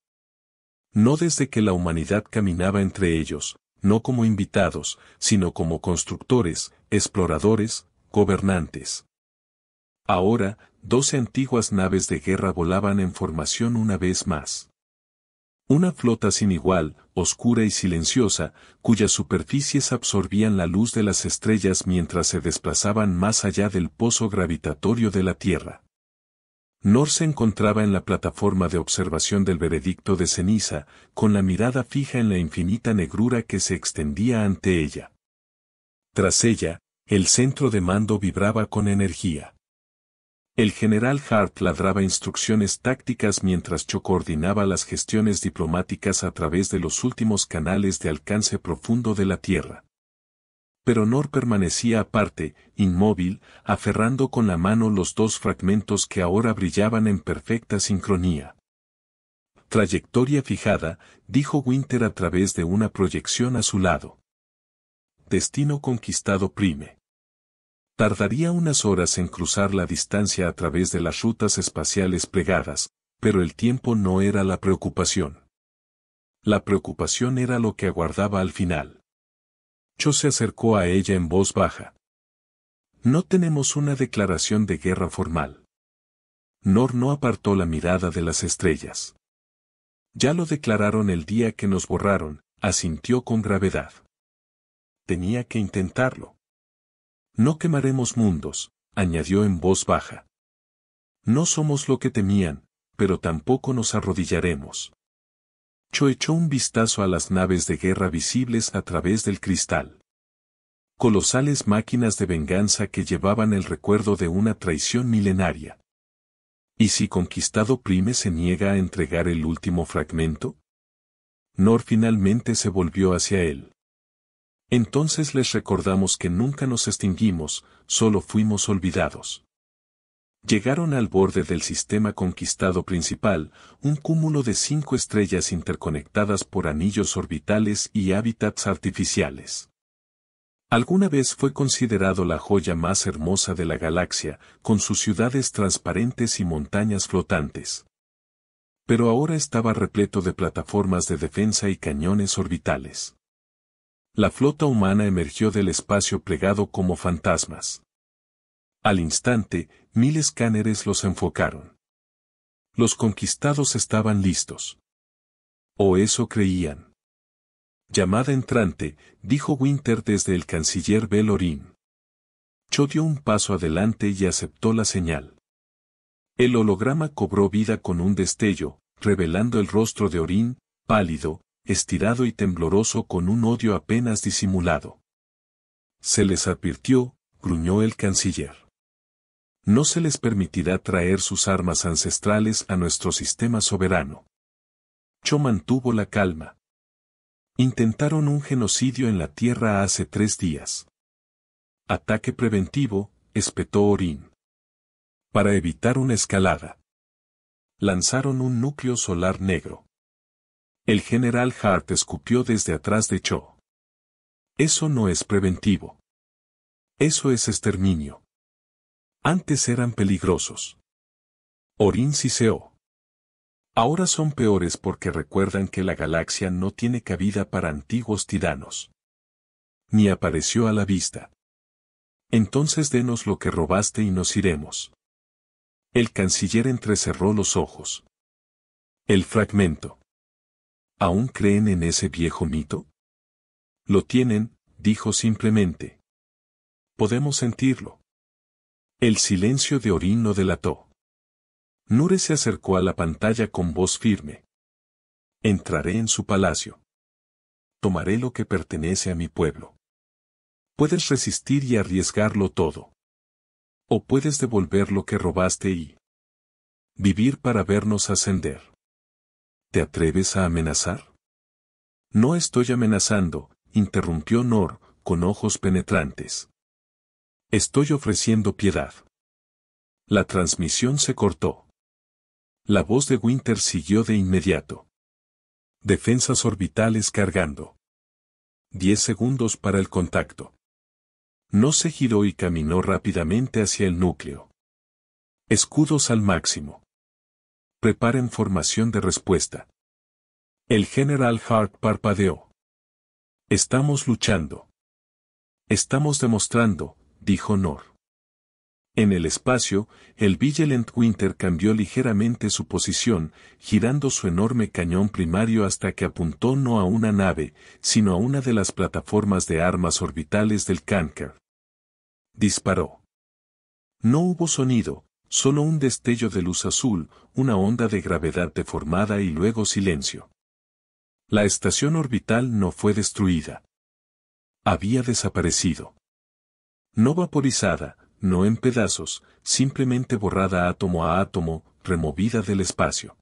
No desde que la humanidad caminaba entre ellos, no como invitados, sino como constructores, exploradores, gobernantes. Ahora, 12 antiguas naves de guerra volaban en formación una vez más. Una flota sin igual, oscura y silenciosa, cuyas superficies absorbían la luz de las estrellas mientras se desplazaban más allá del pozo gravitatorio de la Tierra. Nor se encontraba en la plataforma de observación del veredicto de ceniza, con la mirada fija en la infinita negrura que se extendía ante ella. Tras ella, el centro de mando vibraba con energía. El general Hart ladraba instrucciones tácticas mientras Cho coordinaba las gestiones diplomáticas a través de los últimos canales de alcance profundo de la Tierra. Pero Nor permanecía aparte, inmóvil, aferrando con la mano los dos fragmentos que ahora brillaban en perfecta sincronía. Trayectoria fijada, dijo Winter a través de una proyección a su lado. Destino conquistado prime. Tardaría unas horas en cruzar la distancia a través de las rutas espaciales plegadas, pero el tiempo no era la preocupación. La preocupación era lo que aguardaba al final. Cho se acercó a ella en voz baja. No tenemos una declaración de guerra formal. Nor no apartó la mirada de las estrellas. Ya lo declararon el día que nos borraron, asintió con gravedad. Tenía que intentarlo. No quemaremos mundos, añadió en voz baja. No somos lo que temían, pero tampoco nos arrodillaremos. Cho echó un vistazo a las naves de guerra visibles a través del cristal. Colosales máquinas de venganza que llevaban el recuerdo de una traición milenaria. ¿Y si Conquistado Prime se niega a entregar el último fragmento? Nor finalmente se volvió hacia él. Entonces les recordamos que nunca nos extinguimos, solo fuimos olvidados. Llegaron al borde del sistema conquistado principal, un cúmulo de 5 estrellas interconectadas por anillos orbitales y hábitats artificiales. Alguna vez fue considerado la joya más hermosa de la galaxia, con sus ciudades transparentes y montañas flotantes. Pero ahora estaba repleto de plataformas de defensa y cañones orbitales. La flota humana emergió del espacio plegado como fantasmas. Al instante, 1000 escáneres los enfocaron. Los conquistados estaban listos. O eso creían. Llamada entrante, dijo Winter desde el canciller Bel Orin. Cho dio un paso adelante y aceptó la señal. El holograma cobró vida con un destello, revelando el rostro de Orin, pálido, estirado y tembloroso con un odio apenas disimulado. Se les advirtió, gruñó el canciller. No se les permitirá traer sus armas ancestrales a nuestro sistema soberano. Cho mantuvo la calma. Intentaron un genocidio en la Tierra hace 3 días. Ataque preventivo, espetó Orin. Para evitar una escalada. Lanzaron un núcleo solar negro. El general Hart escupió desde atrás de Cho. Eso no es preventivo. Eso es exterminio. Antes eran peligrosos. Orin siseó. Ahora son peores porque recuerdan que la galaxia no tiene cabida para antiguos tiranos. Ni apareció a la vista. Entonces denos lo que robaste y nos iremos. El canciller entrecerró los ojos. El fragmento. ¿Aún creen en ese viejo mito? Lo tienen, dijo simplemente. Podemos sentirlo. El silencio de Orin lo delató. Nure se acercó a la pantalla con voz firme. Entraré en su palacio. Tomaré lo que pertenece a mi pueblo. Puedes resistir y arriesgarlo todo. O puedes devolver lo que robaste y vivir para vernos ascender. ¿Te atreves a amenazar? No estoy amenazando, interrumpió Nor, con ojos penetrantes. Estoy ofreciendo piedad. La transmisión se cortó. La voz de Winter siguió de inmediato. Defensas orbitales cargando. 10 segundos para el contacto. No se giró y caminó rápidamente hacia el núcleo. Escudos al máximo. Preparen formación de respuesta. El General Hart parpadeó. Estamos luchando. Estamos demostrando, dijo Nor. En el espacio, el Vigilant Winter cambió ligeramente su posición, girando su enorme cañón primario hasta que apuntó no a una nave, sino a una de las plataformas de armas orbitales del Kanker. Disparó. No hubo sonido, solo un destello de luz azul, una onda de gravedad deformada y luego silencio. La estación orbital no fue destruida. Había desaparecido. No vaporizada, no en pedazos, simplemente borrada átomo a átomo, removida del espacio.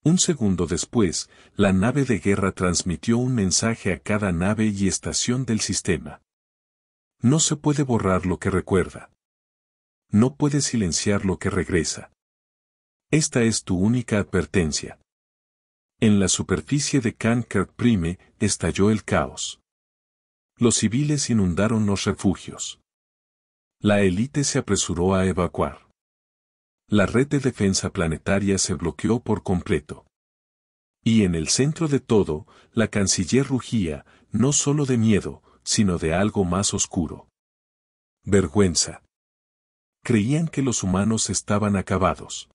Un segundo después, la nave de guerra transmitió un mensaje a cada nave y estación del sistema. No se puede borrar lo que recuerda. No puede silenciar lo que regresa. Esta es tu única advertencia. En la superficie de Kanker Prime estalló el caos. Los civiles inundaron los refugios. La élite se apresuró a evacuar. La red de defensa planetaria se bloqueó por completo. Y en el centro de todo, la canciller rugía, no solo de miedo, sino de algo más oscuro. Vergüenza. Creían que los humanos estaban acabados.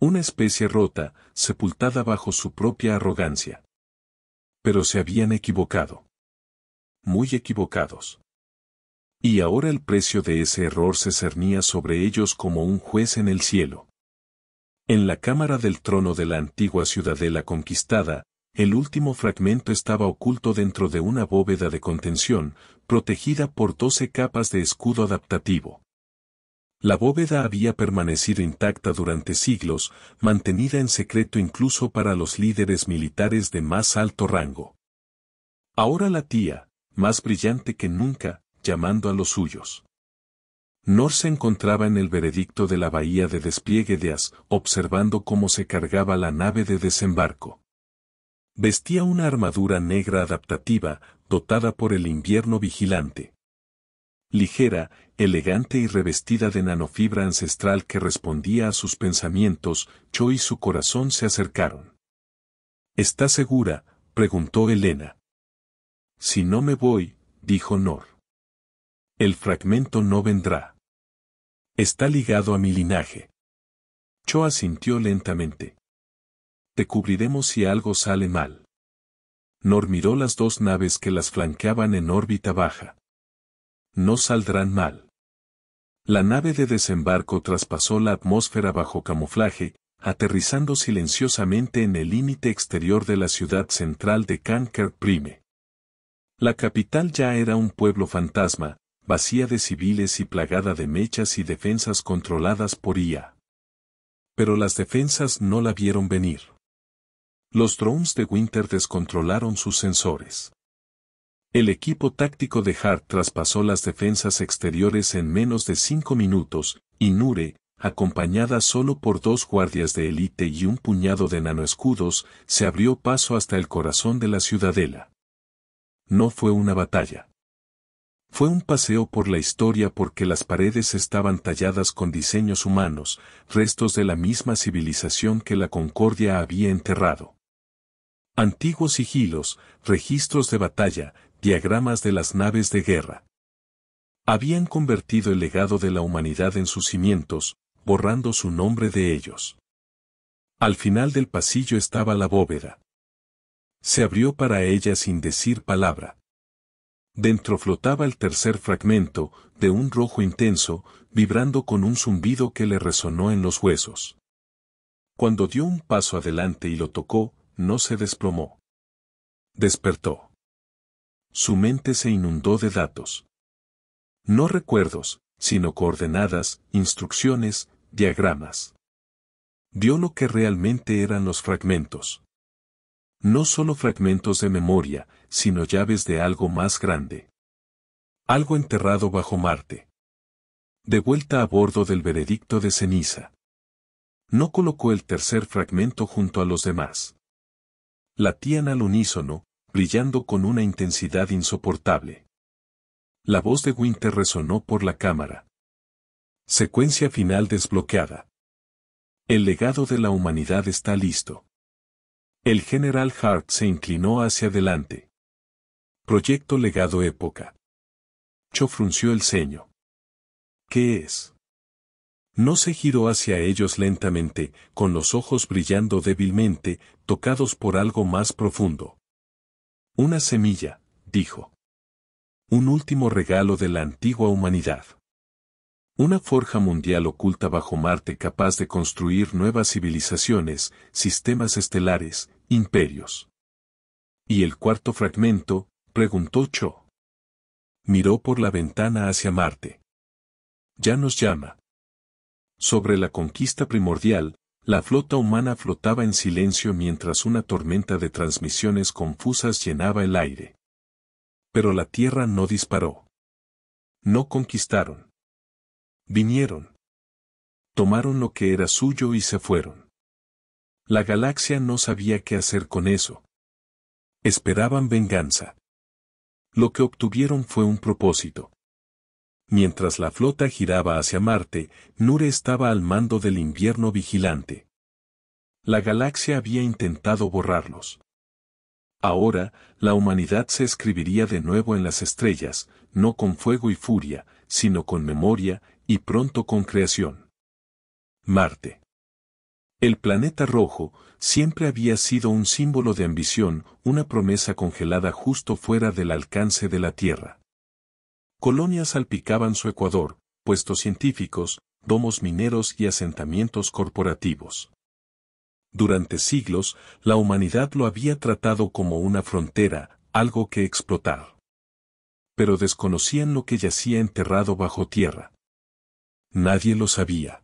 Una especie rota, sepultada bajo su propia arrogancia. Pero se habían equivocado. Muy equivocados. Y ahora el precio de ese error se cernía sobre ellos como un juez en el cielo. En la cámara del trono de la antigua ciudadela conquistada, el último fragmento estaba oculto dentro de una bóveda de contención, protegida por 12 capas de escudo adaptativo. La bóveda había permanecido intacta durante siglos, mantenida en secreto incluso para los líderes militares de más alto rango. Ahora latía, más brillante que nunca, llamando a los suyos. Nor se encontraba en el veredicto de la bahía de despliegue de As, observando cómo se cargaba la nave de desembarco. Vestía una armadura negra adaptativa, dotada por el invierno vigilante. Ligera, elegante y revestida de nanofibra ancestral que respondía a sus pensamientos, Cho y su corazón se acercaron. ¿Está segura?, preguntó Elena. Si no me voy, dijo Nor. El fragmento no vendrá. Está ligado a mi linaje. Cho asintió lentamente. Te cubriremos si algo sale mal. Nor miró las dos naves que las flanqueaban en órbita baja. No saldrán mal. La nave de desembarco traspasó la atmósfera bajo camuflaje, aterrizando silenciosamente en el límite exterior de la ciudad central de Kanker Prime. La capital ya era un pueblo fantasma, vacía de civiles y plagada de mechas y defensas controladas por IA. Pero las defensas no la vieron venir. Los drones de Winter descontrolaron sus sensores. El equipo táctico de Hart traspasó las defensas exteriores en menos de 5 minutos, y Nure, acompañada solo por 2 guardias de élite y un puñado de nanoescudos, se abrió paso hasta el corazón de la ciudadela. No fue una batalla. Fue un paseo por la historia porque las paredes estaban talladas con diseños humanos, restos de la misma civilización que la Concordia había enterrado. Antiguos sigilos, registros de batalla, diagramas de las naves de guerra. Habían convertido el legado de la humanidad en sus cimientos, borrando su nombre de ellos. Al final del pasillo estaba la bóveda. Se abrió para ella sin decir palabra. Dentro flotaba el tercer fragmento, de un rojo intenso, vibrando con un zumbido que le resonó en los huesos. Cuando dio un paso adelante y lo tocó, no se desplomó. Despertó. Su mente se inundó de datos. No recuerdos, sino coordenadas, instrucciones, diagramas. Vio lo que realmente eran los fragmentos. No solo fragmentos de memoria, sino llaves de algo más grande. Algo enterrado bajo Marte. De vuelta a bordo del veredicto de ceniza. No colocó el tercer fragmento junto a los demás. Latían al unísono, brillando con una intensidad insoportable. La voz de Winter resonó por la cámara. Secuencia final desbloqueada. El legado de la humanidad está listo. El general Hart se inclinó hacia adelante. Proyecto Legado Época. Cho frunció el ceño. ¿Qué es? No se giró hacia ellos lentamente, con los ojos brillando débilmente, tocados por algo más profundo. Una semilla, dijo. Un último regalo de la antigua humanidad. Una forja mundial oculta bajo Marte capaz de construir nuevas civilizaciones, sistemas estelares, imperios. ¿Y el cuarto fragmento?, preguntó Cho. Miró por la ventana hacia Marte. Ya nos llama. Sobre la conquista primordial, la flota humana flotaba en silencio mientras una tormenta de transmisiones confusas llenaba el aire. Pero la Tierra no disparó. No conquistaron. Vinieron. Tomaron lo que era suyo y se fueron. La galaxia no sabía qué hacer con eso. Esperaban venganza. Lo que obtuvieron fue un propósito. Mientras la flota giraba hacia Marte, Nure estaba al mando del invierno vigilante. La galaxia había intentado borrarlos. Ahora, la humanidad se escribiría de nuevo en las estrellas, no con fuego y furia, sino con memoria, y pronto con creación. Marte. El planeta rojo siempre había sido un símbolo de ambición, una promesa congelada justo fuera del alcance de la Tierra. Colonias salpicaban su ecuador, puestos científicos, domos mineros y asentamientos corporativos. Durante siglos, la humanidad lo había tratado como una frontera, algo que explotar. Pero desconocían lo que yacía enterrado bajo tierra. Nadie lo sabía.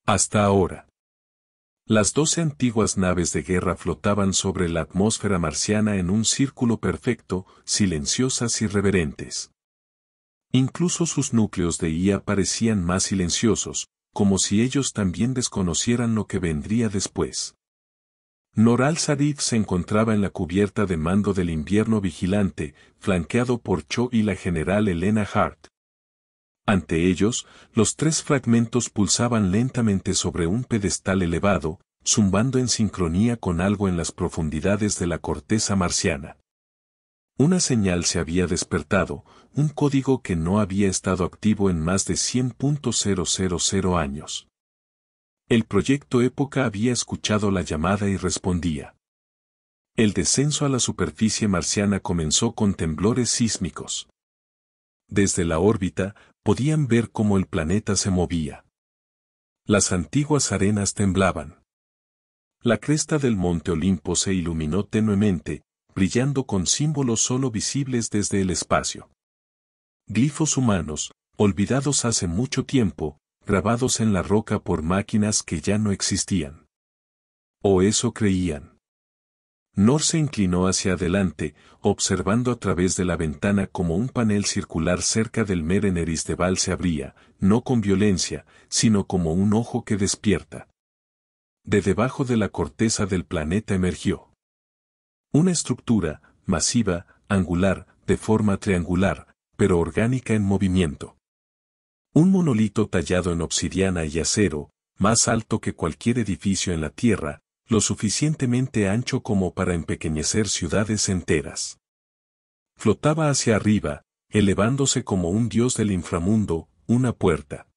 Hasta ahora. Las 12 antiguas naves de guerra flotaban sobre la atmósfera marciana en un círculo perfecto, silenciosas y reverentes. Incluso sus núcleos de IA parecían más silenciosos, como si ellos también desconocieran lo que vendría después. Nor al-Sarif se encontraba en la cubierta de mando del invierno vigilante, flanqueado por Cho y la general Elena Hart. Ante ellos, los 3 fragmentos pulsaban lentamente sobre un pedestal elevado, zumbando en sincronía con algo en las profundidades de la corteza marciana. Una señal se había despertado, un código que no había estado activo en más de 100.000 años. El proyecto Época había escuchado la llamada y respondía. El descenso a la superficie marciana comenzó con temblores sísmicos. Desde la órbita, podían ver cómo el planeta se movía. Las antiguas arenas temblaban. La cresta del monte Olimpo se iluminó tenuemente, brillando con símbolos solo visibles desde el espacio. Glifos humanos, olvidados hace mucho tiempo, grabados en la roca por máquinas que ya no existían. O eso creían. Nor se inclinó hacia adelante, observando a través de la ventana como un panel circular cerca del Meren Erisdeval se abría, no con violencia, sino como un ojo que despierta. De debajo de la corteza del planeta emergió una estructura, masiva, angular, de forma triangular, pero orgánica en movimiento. Un monolito tallado en obsidiana y acero, más alto que cualquier edificio en la Tierra, lo suficientemente ancho como para empequeñecer ciudades enteras. Flotaba hacia arriba, elevándose como un dios del inframundo, una puerta.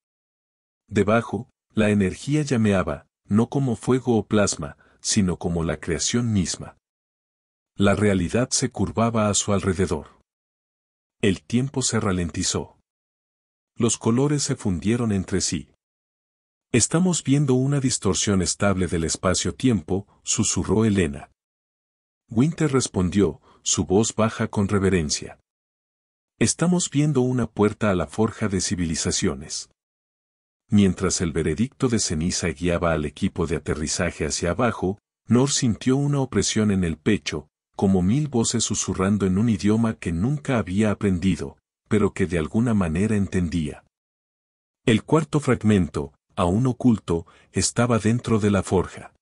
Debajo, la energía llameaba, no como fuego o plasma, sino como la creación misma. La realidad se curvaba a su alrededor. El tiempo se ralentizó. Los colores se fundieron entre sí. Estamos viendo una distorsión estable del espacio-tiempo, susurró Elena. Winter respondió, su voz baja con reverencia. Estamos viendo una puerta a la forja de civilizaciones. Mientras el veredicto de ceniza guiaba al equipo de aterrizaje hacia abajo, Nor sintió una opresión en el pecho, como 1000 voces susurrando en un idioma que nunca había aprendido, pero que de alguna manera entendía. El cuarto fragmento, aún oculto, estaba dentro de la forja.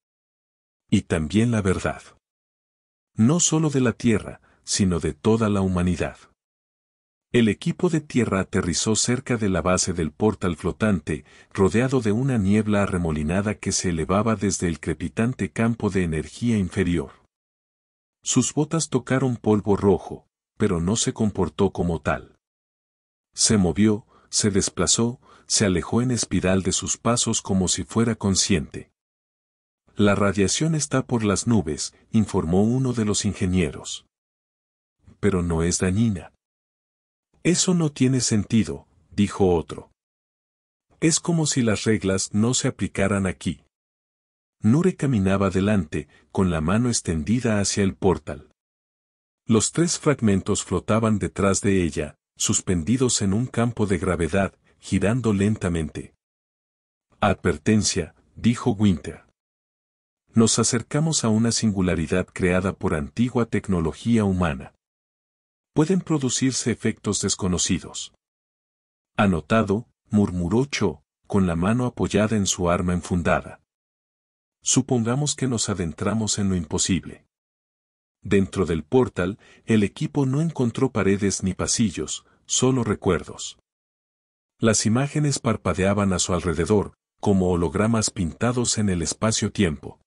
Y también la verdad. No solo de la Tierra, sino de toda la humanidad. El equipo de tierra aterrizó cerca de la base del portal flotante, rodeado de una niebla arremolinada que se elevaba desde el crepitante campo de energía inferior. Sus botas tocaron polvo rojo, pero no se comportó como tal. Se movió, se desplazó, se alejó en espiral de sus pasos como si fuera consciente. La radiación está por las nubes, informó uno de los ingenieros. Pero no es dañina. Eso no tiene sentido, dijo otro. Es como si las reglas no se aplicaran aquí. Nure caminaba delante, con la mano extendida hacia el portal. Los 3 fragmentos flotaban detrás de ella, suspendidos en un campo de gravedad, girando lentamente. Advertencia, dijo Winter. Nos acercamos a una singularidad creada por antigua tecnología humana. Pueden producirse efectos desconocidos. Anotado, murmuró Cho, con la mano apoyada en su arma enfundada. Supongamos que nos adentramos en lo imposible. Dentro del portal, el equipo no encontró paredes ni pasillos, solo recuerdos. Las imágenes parpadeaban a su alrededor, como hologramas pintados en el espacio-tiempo.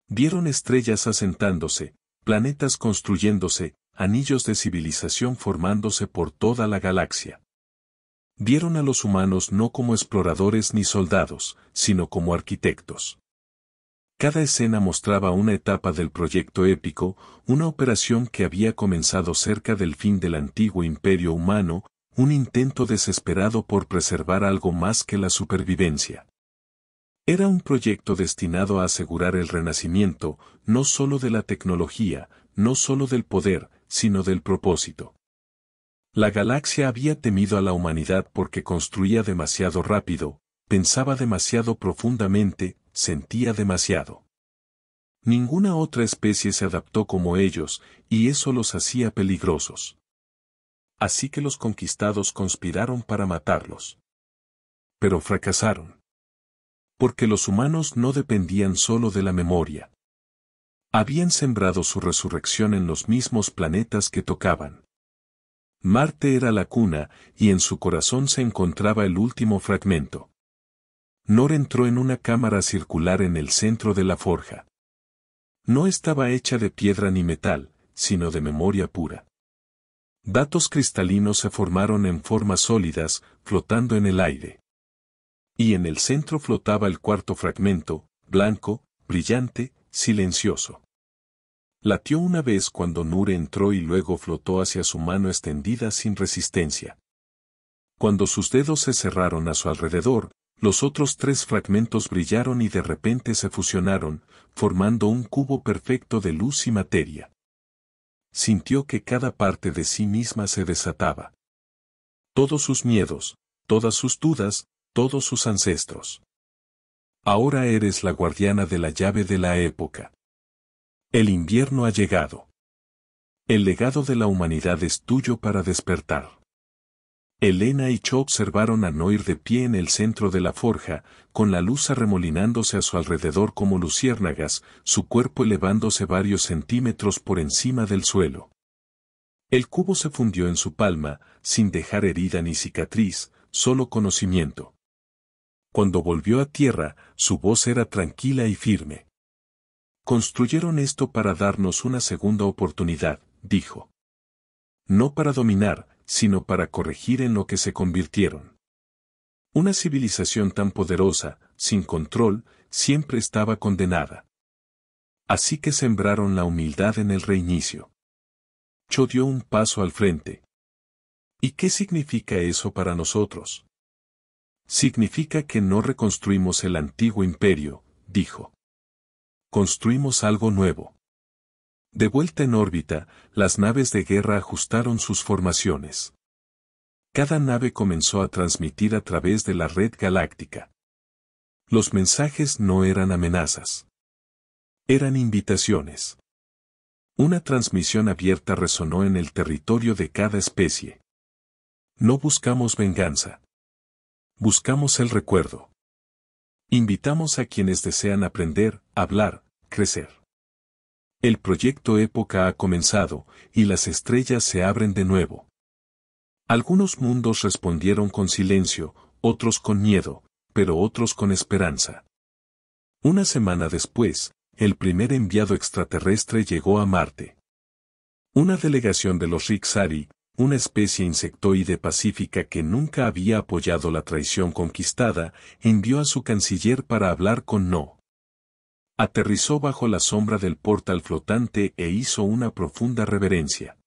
Vieron estrellas asentándose, planetas construyéndose, anillos de civilización formándose por toda la galaxia. Vieron a los humanos no como exploradores ni soldados, sino como arquitectos. Cada escena mostraba una etapa del proyecto épico, una operación que había comenzado cerca del fin del antiguo imperio humano, un intento desesperado por preservar algo más que la supervivencia. Era un proyecto destinado a asegurar el renacimiento, no solo de la tecnología, no solo del poder, sino del propósito. La galaxia había temido a la humanidad porque construía demasiado rápido, pensaba demasiado profundamente, sentía demasiado. Ninguna otra especie se adaptó como ellos, y eso los hacía peligrosos. Así que los conquistados conspiraron para matarlos. Pero fracasaron. Porque los humanos no dependían solo de la memoria. Habían sembrado su resurrección en los mismos planetas que tocaban. Marte era la cuna, y en su corazón se encontraba el último fragmento. Nor entró en una cámara circular en el centro de la forja. No estaba hecha de piedra ni metal, sino de memoria pura. Datos cristalinos se formaron en formas sólidas, flotando en el aire. Y en el centro flotaba el cuarto fragmento, blanco, brillante, silencioso. Latió una vez cuando Nure entró y luego flotó hacia su mano extendida sin resistencia. Cuando sus dedos se cerraron a su alrededor, los otros 3 fragmentos brillaron y de repente se fusionaron, formando un cubo perfecto de luz y materia. Sintió que cada parte de sí misma se desataba. Todos sus miedos, todas sus dudas, todos sus ancestros. Ahora eres la guardiana de la llave de la época. El invierno ha llegado. El legado de la humanidad es tuyo para despertar. Elena y Cho observaron a Noir de pie en el centro de la forja, con la luz arremolinándose a su alrededor como luciérnagas, su cuerpo elevándose varios centímetros por encima del suelo. El cubo se fundió en su palma, sin dejar herida ni cicatriz, solo conocimiento. Cuando volvió a tierra, su voz era tranquila y firme. Construyeron esto para darnos una segunda oportunidad, dijo. No para dominar, sino para corregir en lo que se convirtieron. Una civilización tan poderosa, sin control, siempre estaba condenada. Así que sembraron la humildad en el reinicio. Cho dio un paso al frente. ¿Y qué significa eso para nosotros? Significa que no reconstruimos el antiguo imperio, dijo. Construimos algo nuevo. De vuelta en órbita, las naves de guerra ajustaron sus formaciones. Cada nave comenzó a transmitir a través de la red galáctica. Los mensajes no eran amenazas. Eran invitaciones. Una transmisión abierta resonó en el territorio de cada especie. No buscamos venganza. Buscamos el recuerdo. Invitamos a quienes desean aprender, hablar, crecer. El proyecto Época ha comenzado, y las estrellas se abren de nuevo. Algunos mundos respondieron con silencio, otros con miedo, pero otros con esperanza. Una semana después, el primer enviado extraterrestre llegó a Marte. Una delegación de los Rixari, una especie insectoide pacífica que nunca había apoyado la traición conquistada, envió a su canciller para hablar con No. Aterrizó bajo la sombra del portal flotante e hizo una profunda reverencia.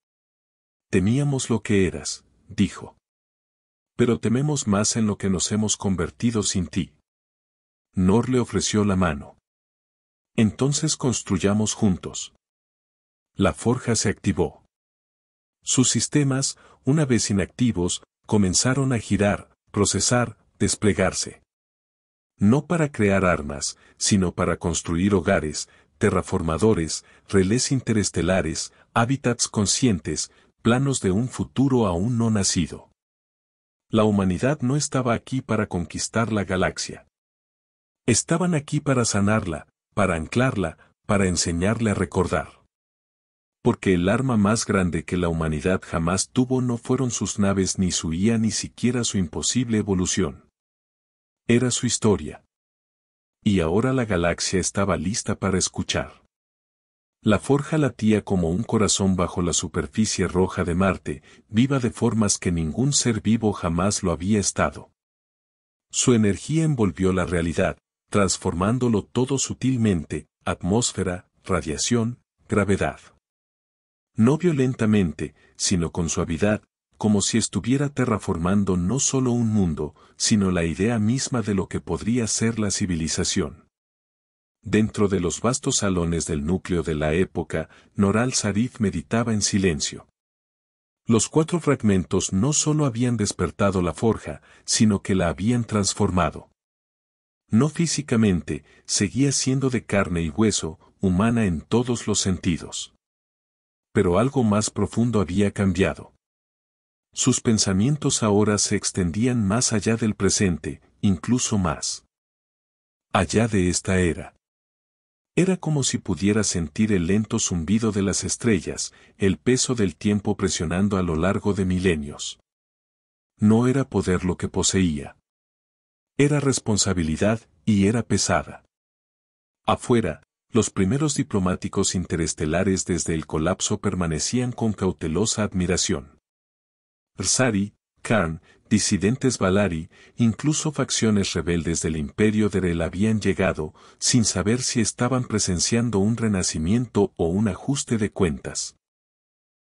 Temíamos lo que eras, dijo. Pero tememos más en lo que nos hemos convertido sin ti. Nor le ofreció la mano. Entonces construyamos juntos. La forja se activó. Sus sistemas, una vez inactivos, comenzaron a girar, procesar, desplegarse. No para crear armas, sino para construir hogares, terraformadores, relés interestelares, hábitats conscientes, planos de un futuro aún no nacido. La humanidad no estaba aquí para conquistar la galaxia. Estaban aquí para sanarla, para anclarla, para enseñarle a recordar. Porque el arma más grande que la humanidad jamás tuvo no fueron sus naves ni su IA ni siquiera su imposible evolución. Era su historia. Y ahora la galaxia estaba lista para escuchar. La forja latía como un corazón bajo la superficie roja de Marte, viva de formas que ningún ser vivo jamás lo había estado. Su energía envolvió la realidad, transformándolo todo sutilmente, atmósfera, radiación, gravedad. No violentamente, sino con suavidad, como si estuviera terraformando no solo un mundo, sino la idea misma de lo que podría ser la civilización. Dentro de los vastos salones del núcleo de la época, Nor al-Zarif meditaba en silencio. Los 4 fragmentos no solo habían despertado la forja, sino que la habían transformado. No físicamente, seguía siendo de carne y hueso, humana en todos los sentidos. Pero algo más profundo había cambiado. Sus pensamientos ahora se extendían más allá del presente, incluso más allá de esta era. Era como si pudiera sentir el lento zumbido de las estrellas, el peso del tiempo presionando a lo largo de milenios. No era poder lo que poseía. Era responsabilidad, y era pesada. Afuera, los primeros diplomáticos interestelares desde el colapso permanecían con cautelosa admiración. Rsari, Karn, disidentes Valari, incluso facciones rebeldes del Imperio Derel habían llegado, sin saber si estaban presenciando un renacimiento o un ajuste de cuentas.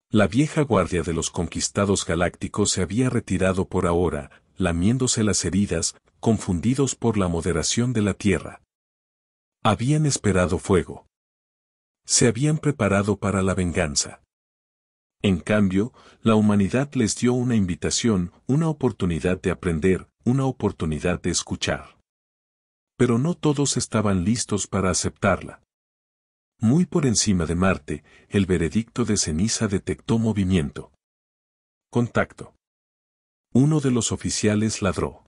La vieja guardia de los conquistados galácticos se había retirado por ahora, lamiéndose las heridas, confundidos por la moderación de la Tierra. Habían esperado fuego. Se habían preparado para la venganza. En cambio, la humanidad les dio una invitación, una oportunidad de aprender, una oportunidad de escuchar. Pero no todos estaban listos para aceptarla. Muy por encima de Marte, el veredicto de ceniza detectó movimiento. Contacto. Uno de los oficiales ladró.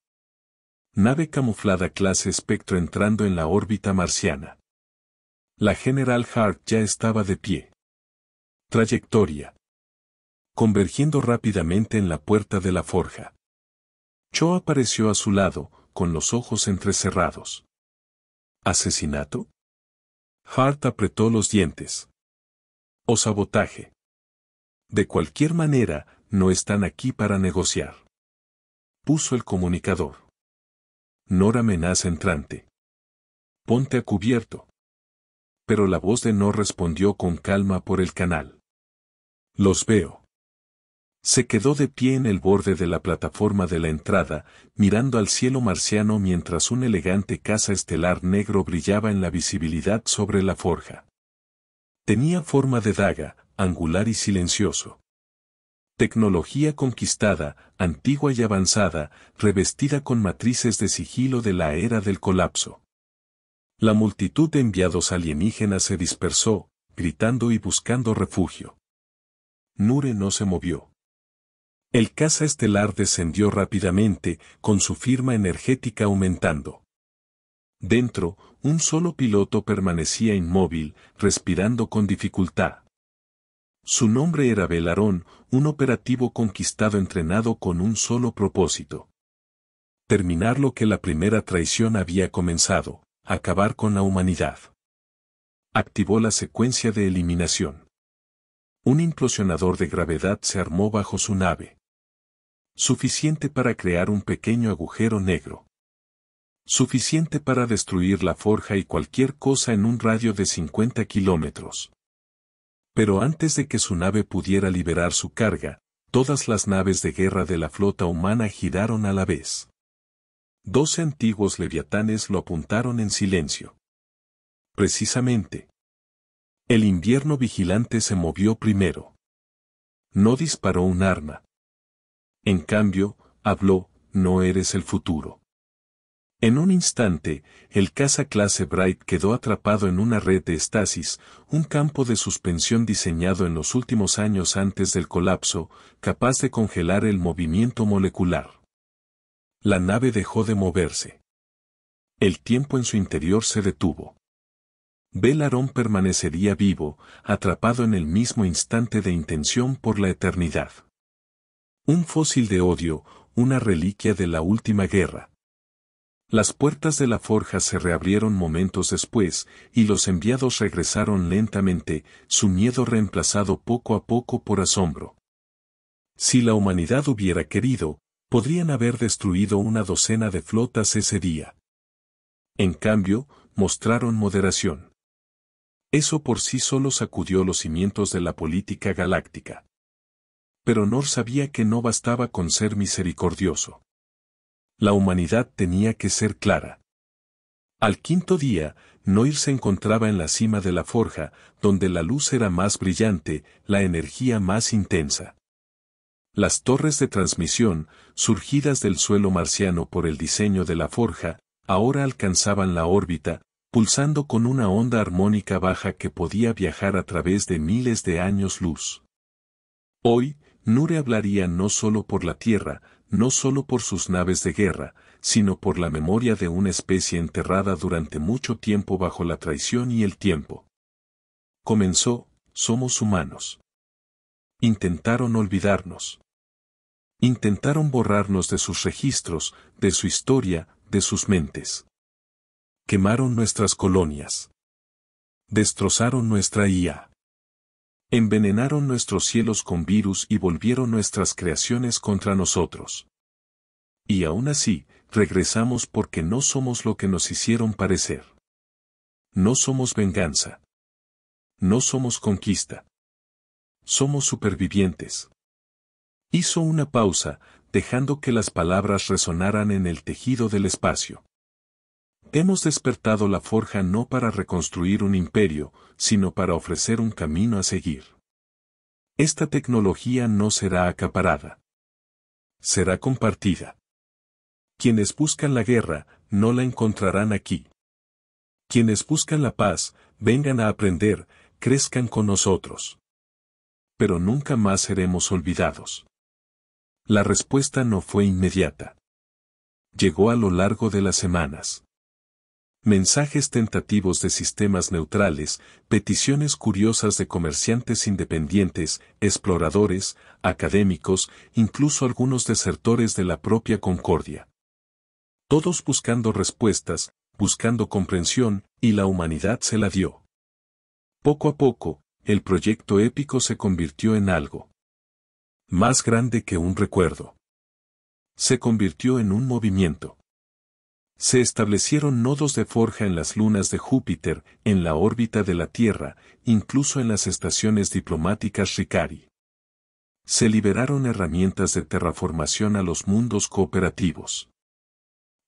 Nave camuflada clase Espectro entrando en la órbita marciana. La General Hart ya estaba de pie. Trayectoria. Convergiendo rápidamente en la puerta de la forja. Cho apareció a su lado, con los ojos entrecerrados. ¿Asesinato? Hart apretó los dientes. ¿O sabotaje? De cualquier manera, no están aquí para negociar. Puso el comunicador. Nor amenaza entrante. Ponte a cubierto. Pero la voz de Nor respondió con calma por el canal. Los veo. Se quedó de pie en el borde de la plataforma de la entrada, mirando al cielo marciano mientras un elegante caza estelar negro brillaba en la visibilidad sobre la forja. Tenía forma de daga, angular y silencioso. Tecnología conquistada, antigua y avanzada, revestida con matrices de sigilo de la era del colapso. La multitud de enviados alienígenas se dispersó, gritando y buscando refugio. Nure no se movió. El caza estelar descendió rápidamente, con su firma energética aumentando. Dentro, un solo piloto permanecía inmóvil, respirando con dificultad. Su nombre era Belarón, un operativo conquistado entrenado con un solo propósito. Terminar lo que la primera traición había comenzado, acabar con la humanidad. Activó la secuencia de eliminación. Un implosionador de gravedad se armó bajo su nave. Suficiente para crear un pequeño agujero negro. Suficiente para destruir la forja y cualquier cosa en un radio de 50 kilómetros. Pero antes de que su nave pudiera liberar su carga, todas las naves de guerra de la flota humana giraron a la vez. 12 antiguos leviatanes lo apuntaron en silencio. Precisamente. El invierno vigilante se movió primero. No disparó un arma. En cambio, habló, no eres el futuro. En un instante, el caza clase Bright quedó atrapado en una red de estasis, un campo de suspensión diseñado en los últimos años antes del colapso, capaz de congelar el movimiento molecular. La nave dejó de moverse. El tiempo en su interior se detuvo. Belarón permanecería vivo, atrapado en el mismo instante de intención por la eternidad. Un fósil de odio, una reliquia de la última guerra. Las puertas de la forja se reabrieron momentos después, y los enviados regresaron lentamente, su miedo reemplazado poco a poco por asombro. Si la humanidad hubiera querido, podrían haber destruido una docena de flotas ese día. En cambio, mostraron moderación. Eso por sí solo sacudió los cimientos de la política galáctica. Pero Nor sabía que no bastaba con ser misericordioso. La humanidad tenía que ser clara. Al quinto día, Noir se encontraba en la cima de la forja, donde la luz era más brillante, la energía más intensa. Las torres de transmisión, surgidas del suelo marciano por el diseño de la forja, ahora alcanzaban la órbita, pulsando con una onda armónica baja que podía viajar a través de miles de años luz. Hoy, Nure hablaría no solo por la Tierra, no solo por sus naves de guerra, sino por la memoria de una especie enterrada durante mucho tiempo bajo la traición y el tiempo. Comenzó, somos humanos. Intentaron olvidarnos. Intentaron borrarnos de sus registros, de su historia, de sus mentes. Quemaron nuestras colonias. Destrozaron nuestra IA. Envenenaron nuestros cielos con virus y volvieron nuestras creaciones contra nosotros. Y aún así, regresamos porque no somos lo que nos hicieron parecer. No somos venganza. No somos conquista. Somos supervivientes. Hizo una pausa, dejando que las palabras resonaran en el tejido del espacio. Hemos despertado la forja no para reconstruir un imperio, sino para ofrecer un camino a seguir. Esta tecnología no será acaparada. Será compartida. Quienes buscan la guerra, no la encontrarán aquí. Quienes buscan la paz, vengan a aprender, crezcan con nosotros. Pero nunca más seremos olvidados. La respuesta no fue inmediata. Llegó a lo largo de las semanas. Mensajes tentativos de sistemas neutrales, peticiones curiosas de comerciantes independientes, exploradores, académicos, incluso algunos desertores de la propia Concordia. Todos buscando respuestas, buscando comprensión, y la humanidad se la dio. Poco a poco, el proyecto épico se convirtió en algo más grande que un recuerdo. Se convirtió en un movimiento. Se establecieron nodos de forja en las lunas de Júpiter, en la órbita de la Tierra, incluso en las estaciones diplomáticas Ricari. Se liberaron herramientas de terraformación a los mundos cooperativos.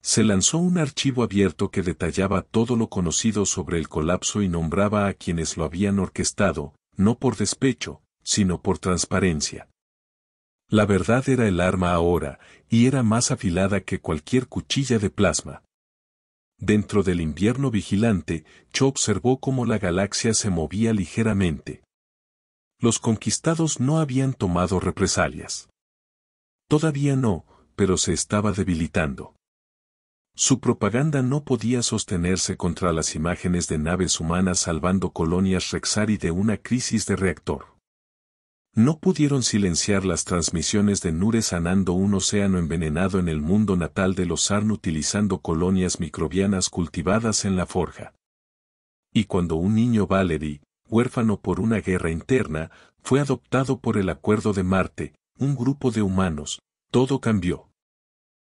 Se lanzó un archivo abierto que detallaba todo lo conocido sobre el colapso y nombraba a quienes lo habían orquestado, no por despecho, sino por transparencia. La verdad era el arma ahora, y era más afilada que cualquier cuchilla de plasma. Dentro del invierno vigilante, Cho observó cómo la galaxia se movía ligeramente. Los conquistados no habían tomado represalias. Todavía no, pero se estaba debilitando. Su propaganda no podía sostenerse contra las imágenes de naves humanas salvando colonias Rexari de una crisis de reactor. No pudieron silenciar las transmisiones de Nure sanando un océano envenenado en el mundo natal de los Sarn utilizando colonias microbianas cultivadas en la forja. Y cuando un niño Valery, huérfano por una guerra interna, fue adoptado por el Acuerdo de Marte, un grupo de humanos, todo cambió.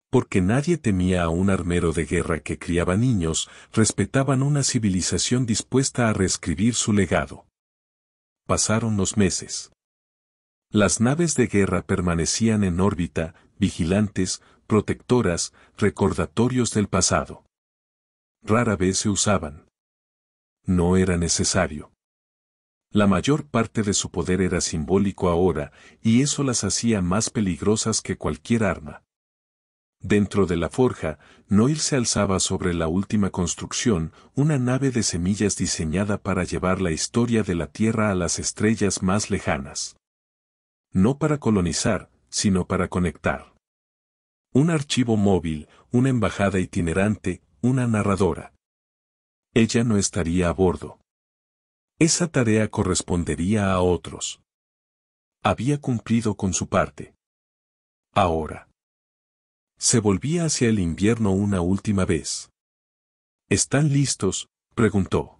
Porque nadie temía a un armero de guerra que criaba niños, respetaban una civilización dispuesta a reescribir su legado. Pasaron los meses. Las naves de guerra permanecían en órbita, vigilantes, protectoras, recordatorios del pasado. Rara vez se usaban. No era necesario. La mayor parte de su poder era simbólico ahora, y eso las hacía más peligrosas que cualquier arma. Dentro de la forja, Noir se alzaba sobre la última construcción, una nave de semillas diseñada para llevar la historia de la Tierra a las estrellas más lejanas. No para colonizar, sino para conectar. Un archivo móvil, una embajada itinerante, una narradora. Ella no estaría a bordo. Esa tarea correspondería a otros. Había cumplido con su parte. Ahora. Se volvía hacia el invierno una última vez. ¿Están listos?, preguntó.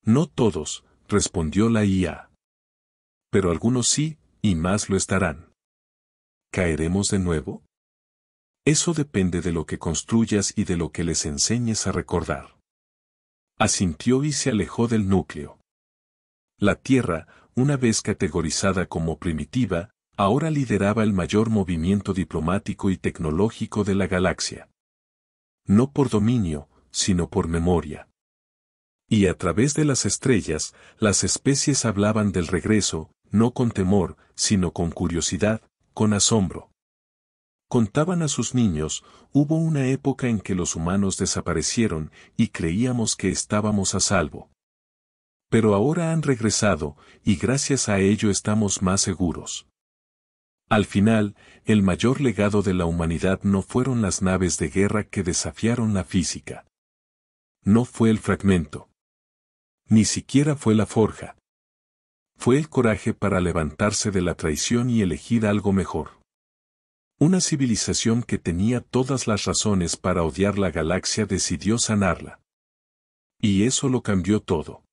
No todos, respondió la IA. Pero algunos sí, y más lo estarán. ¿Caeremos de nuevo? Eso depende de lo que construyas y de lo que les enseñes a recordar. Asintió y se alejó del núcleo. La Tierra, una vez categorizada como primitiva, ahora lideraba el mayor movimiento diplomático y tecnológico de la galaxia. No por dominio, sino por memoria. Y a través de las estrellas, las especies hablaban del regreso, no con temor, sino con curiosidad, con asombro. Contaban a sus niños, hubo una época en que los humanos desaparecieron y creíamos que estábamos a salvo. Pero ahora han regresado, y gracias a ello estamos más seguros. Al final, el mayor legado de la humanidad no fueron las naves de guerra que desafiaron la física. No fue el fragmento. Ni siquiera fue la forja. Fue el coraje para levantarse de la traición y elegir algo mejor. Una civilización que tenía todas las razones para odiar la galaxia decidió sanarla. Y eso lo cambió todo.